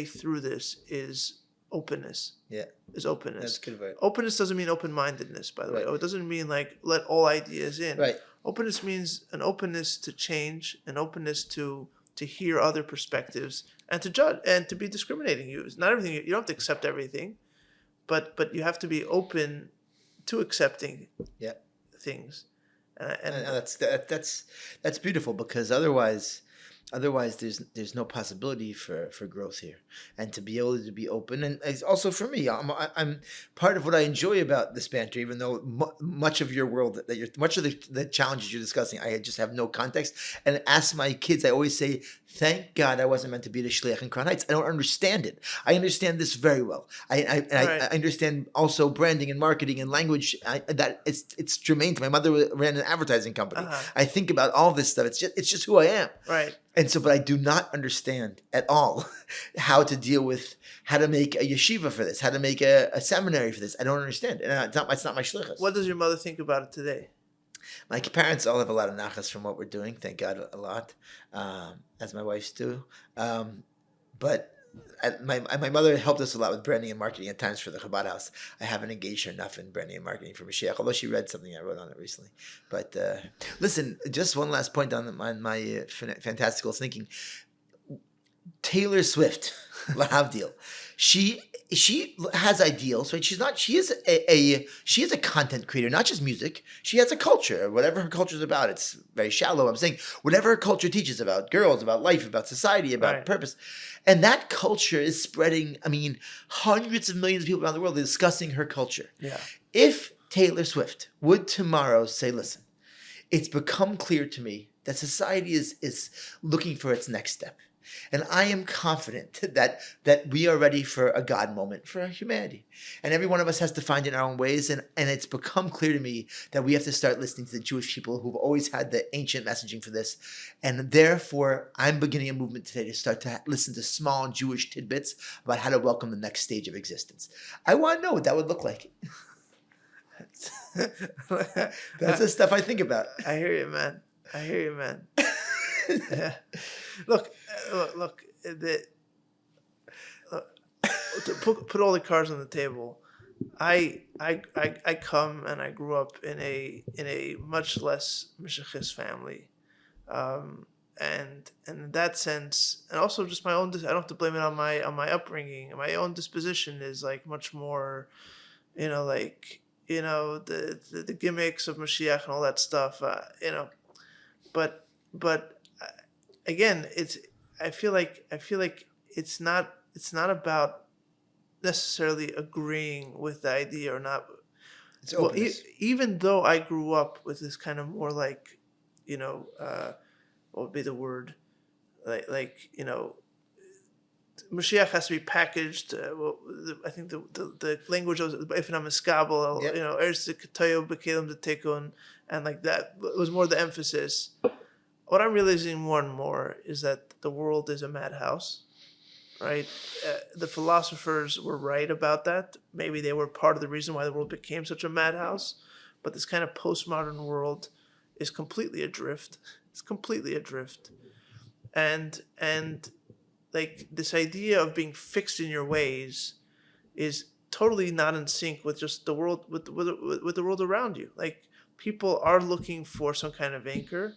through this is openness. Yeah. Is openness. That's good word. Openness doesn't mean open-mindedness, by the way. It doesn't mean like let all ideas in. Right. Openness means an openness to change, an openness to hear other perspectives and to judge and to be discriminating. Not everything, you don't have to accept everything, but you have to be open to accepting things. And that's beautiful, because otherwise there's no possibility for growth here, and to be able to be open. And it's also for me, I'm part of what I enjoy about this banter, even though much of your world much of the challenges you're discussing, I just have no context. And ask my kids, I always say, thank God I wasn't meant to be the shliach in Crown Heights. I don't understand it. I understand this very well. I understand also branding and marketing and language. That it's germane to my mother ran an advertising company. I think about all this stuff. It's just who I am. Right. And so, but I do not understand at all how to deal with, how to make a yeshiva for this, how to make a seminary for this. I don't understand. And it's not my shlichus. What does your mother think about it today? My parents all have a lot of nachas from what we're doing. Thank God, a lot, as my wife's do. But my mother helped us a lot with branding and marketing at times for the Chabad house. I haven't engaged her enough in branding and marketing for Mashiach, although she read something I wrote on it recently. But listen, just one last point on my fantastical thinking. Taylor Swift, lahavdil, she has ideals, right? She is a content creator, not just music. She has a culture, whatever her culture is about. It's very shallow. I'm saying whatever her culture teaches about girls, about life, about society, about purpose. And that culture is spreading. I mean, hundreds of millions of people around the world are discussing her culture. Yeah. If Taylor Swift would tomorrow say, listen, it's become clear to me that society is looking for its next step. And I am confident that we are ready for a God moment for humanity. And every one of us has to find it in our own ways. And it's become clear to me that we have to start listening to the Jewish people who've always had the ancient messaging for this. And therefore, I'm beginning a movement today to start to listen to small Jewish tidbits about how to welcome the next stage of existence. I want to know what that would look like. That's the stuff I think about. I hear you, man. Yeah. Look. To put all the cards on the table. I come and I grew up in a much less Meshachis family, and in that sense, and also just my own. I don't have to blame it on my upbringing. My own disposition is like much more, the gimmicks of Mashiach and all that stuff. But again, I feel like it's not about necessarily agreeing with the idea or not. It's openness. Even though I grew up with this kind of more like, what would be the word, like Mashiach has to be packaged. I think the language was if I'm miskabel, Yeah. Eretz Ketoyo B'Kelim Tekun, and like that was more the emphasis. What I'm realizing more and more is that the world is a madhouse, right? The philosophers were right about that. Maybe they were part of the reason why the world became such a madhouse. But this kind of postmodern world is completely adrift. It's completely adrift, and like this idea of being fixed in your ways is totally not in sync with just the world with the world around you. Like people are looking for some kind of anchor,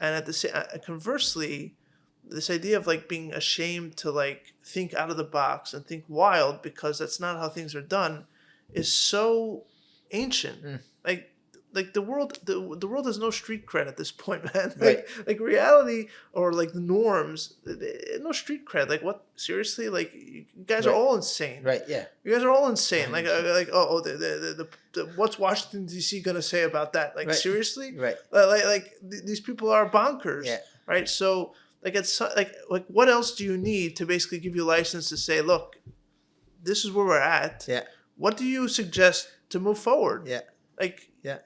and at the same conversely, this idea of like being ashamed to like think out of the box and think wild because that's not how things are done is so ancient. Like the world has no street cred at this point, man. Like reality or like the norms, no street cred. Like what? Seriously? Like you guys are all insane. Right. Yeah. You guys are all insane. The what's Washington D.C. gonna say about that? Like seriously? Right. These people are bonkers. Yeah. Right. So like it's like what else do you need to basically give you license to say, look, this is where we're at. Yeah. What do you suggest to move forward? Yeah. Like yeah.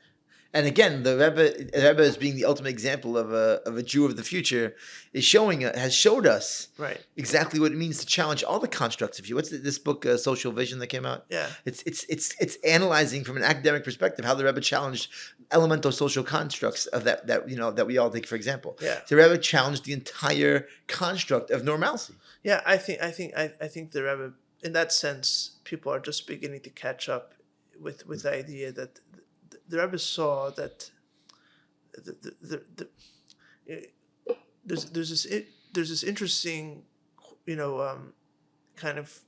And again, the Rebbe as being the ultimate example of a Jew of the future has showed us exactly what it means to challenge all the constructs of you. What's this book, Social Vision, that came out? Yeah, it's analyzing from an academic perspective how the Rebbe challenged elemental social constructs of that we all take for example. Yeah, the Rebbe challenged the entire construct of normalcy. Yeah, I think the Rebbe, in that sense, people are just beginning to catch up with the idea that the Rebbe saw that there's this interesting kind of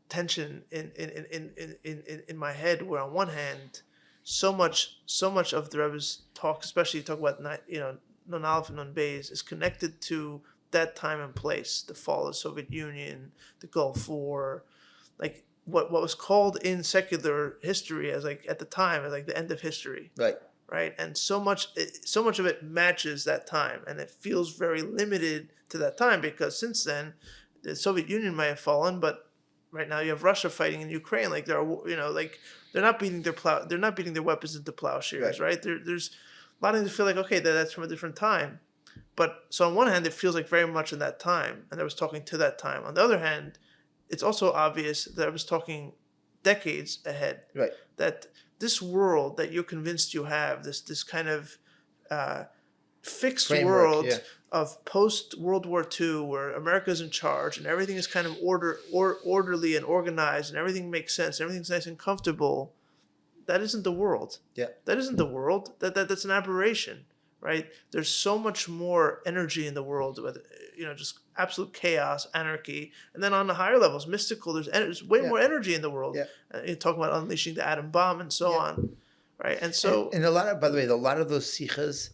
tension in my head where on one hand so much of the Rebbe's talk, especially talk about non Aleph and non Beis, is connected to that time and place, the fall of the Soviet Union, the Gulf War, like what was called in secular history as like at the time as like the end of history, right, and so much of it matches that time, and it feels very limited to that time because since then the Soviet Union may have fallen, but right now you have Russia fighting in Ukraine. Like they're not beating their weapons into plowshares, right? There's a lot of things that feel like okay, that's from a different time, but so on one hand it feels like very much in that time, and I was talking to that time. On the other hand, it's also obvious that I was talking decades ahead. Right. That this world that you're convinced you have, this kind of fixed world of post World War II, where America's in charge and everything is kind of orderly and organized, and everything makes sense, and everything's nice and comfortable. That isn't the world. Yeah. That isn't the world. That's an aberration. Right? There's so much more energy in the world with, just absolute chaos, anarchy. And then on the higher levels, mystical, there's way more energy in the world. Yeah. You're talking about unleashing the atom bomb and so on. Right? And so... And by the way, a lot of those sichas,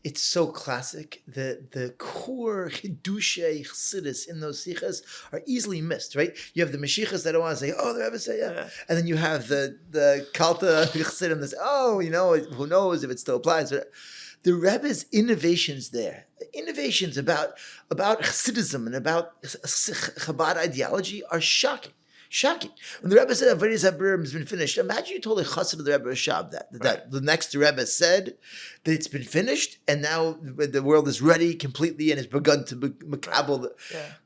it's so classic. The core Hidushei Chassidus in those sichas are easily missed, right? You have the Mashiachas that don't want to say, oh, the Rebbe say, yeah. And then you have the Kalta Chassidim that say, oh, who knows if it still applies. The Rebbe's innovations there, innovations about Hasidism and about Chabad ideology are shocking. Shocking. When the Rebbe said Avodas HaBrim has been finished, imagine you told a chassid of the Rebbe Rashab that the next Rebbe said that it's been finished and now the world is ready completely and has begun to makabel.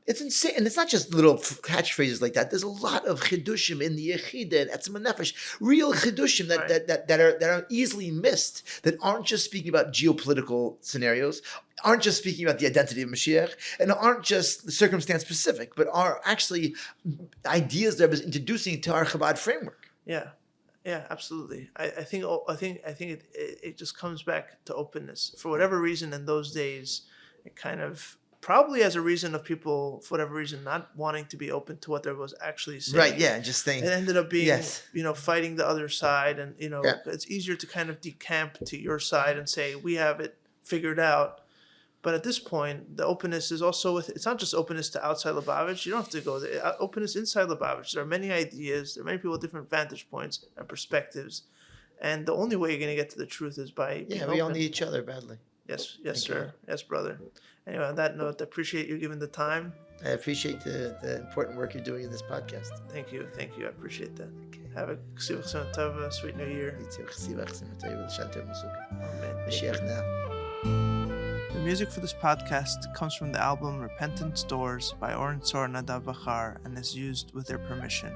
It's insane. And it's not just little catchphrases like that. There's a lot of chidushim in the Yechida and Etzem Nefesh, real chidushim that are easily missed, that aren't just speaking about geopolitical scenarios, aren't just speaking about the identity of Mashiach, and aren't just circumstance specific, but are actually ideas that was introducing to our Chabad framework. Yeah, absolutely. I think it just comes back to openness. For whatever reason, in those days, it kind of probably as a reason of people, for whatever reason, not wanting to be open to what there was actually saying. Right. Yeah. Just saying. It ended up being, fighting the other side, and it's easier to kind of decamp to your side and say we have it figured out. But at this point, the openness is also it's not just openness to outside Lubavitch. You don't have to go there. Openness inside Lubavitch. There are many ideas. There are many people with different vantage points and perspectives. And the only way you're going to get to the truth is by being open. We all need each other badly. Yes, sir. Yes, brother. Anyway, on that note, I appreciate you giving the time. I appreciate the important work you're doing in this podcast. Thank you. I appreciate that. Have a sweet New Year. Mashiach now. The music for this podcast comes from the album Repentance Doors by Oren Sor Nadav Vachar and is used with their permission.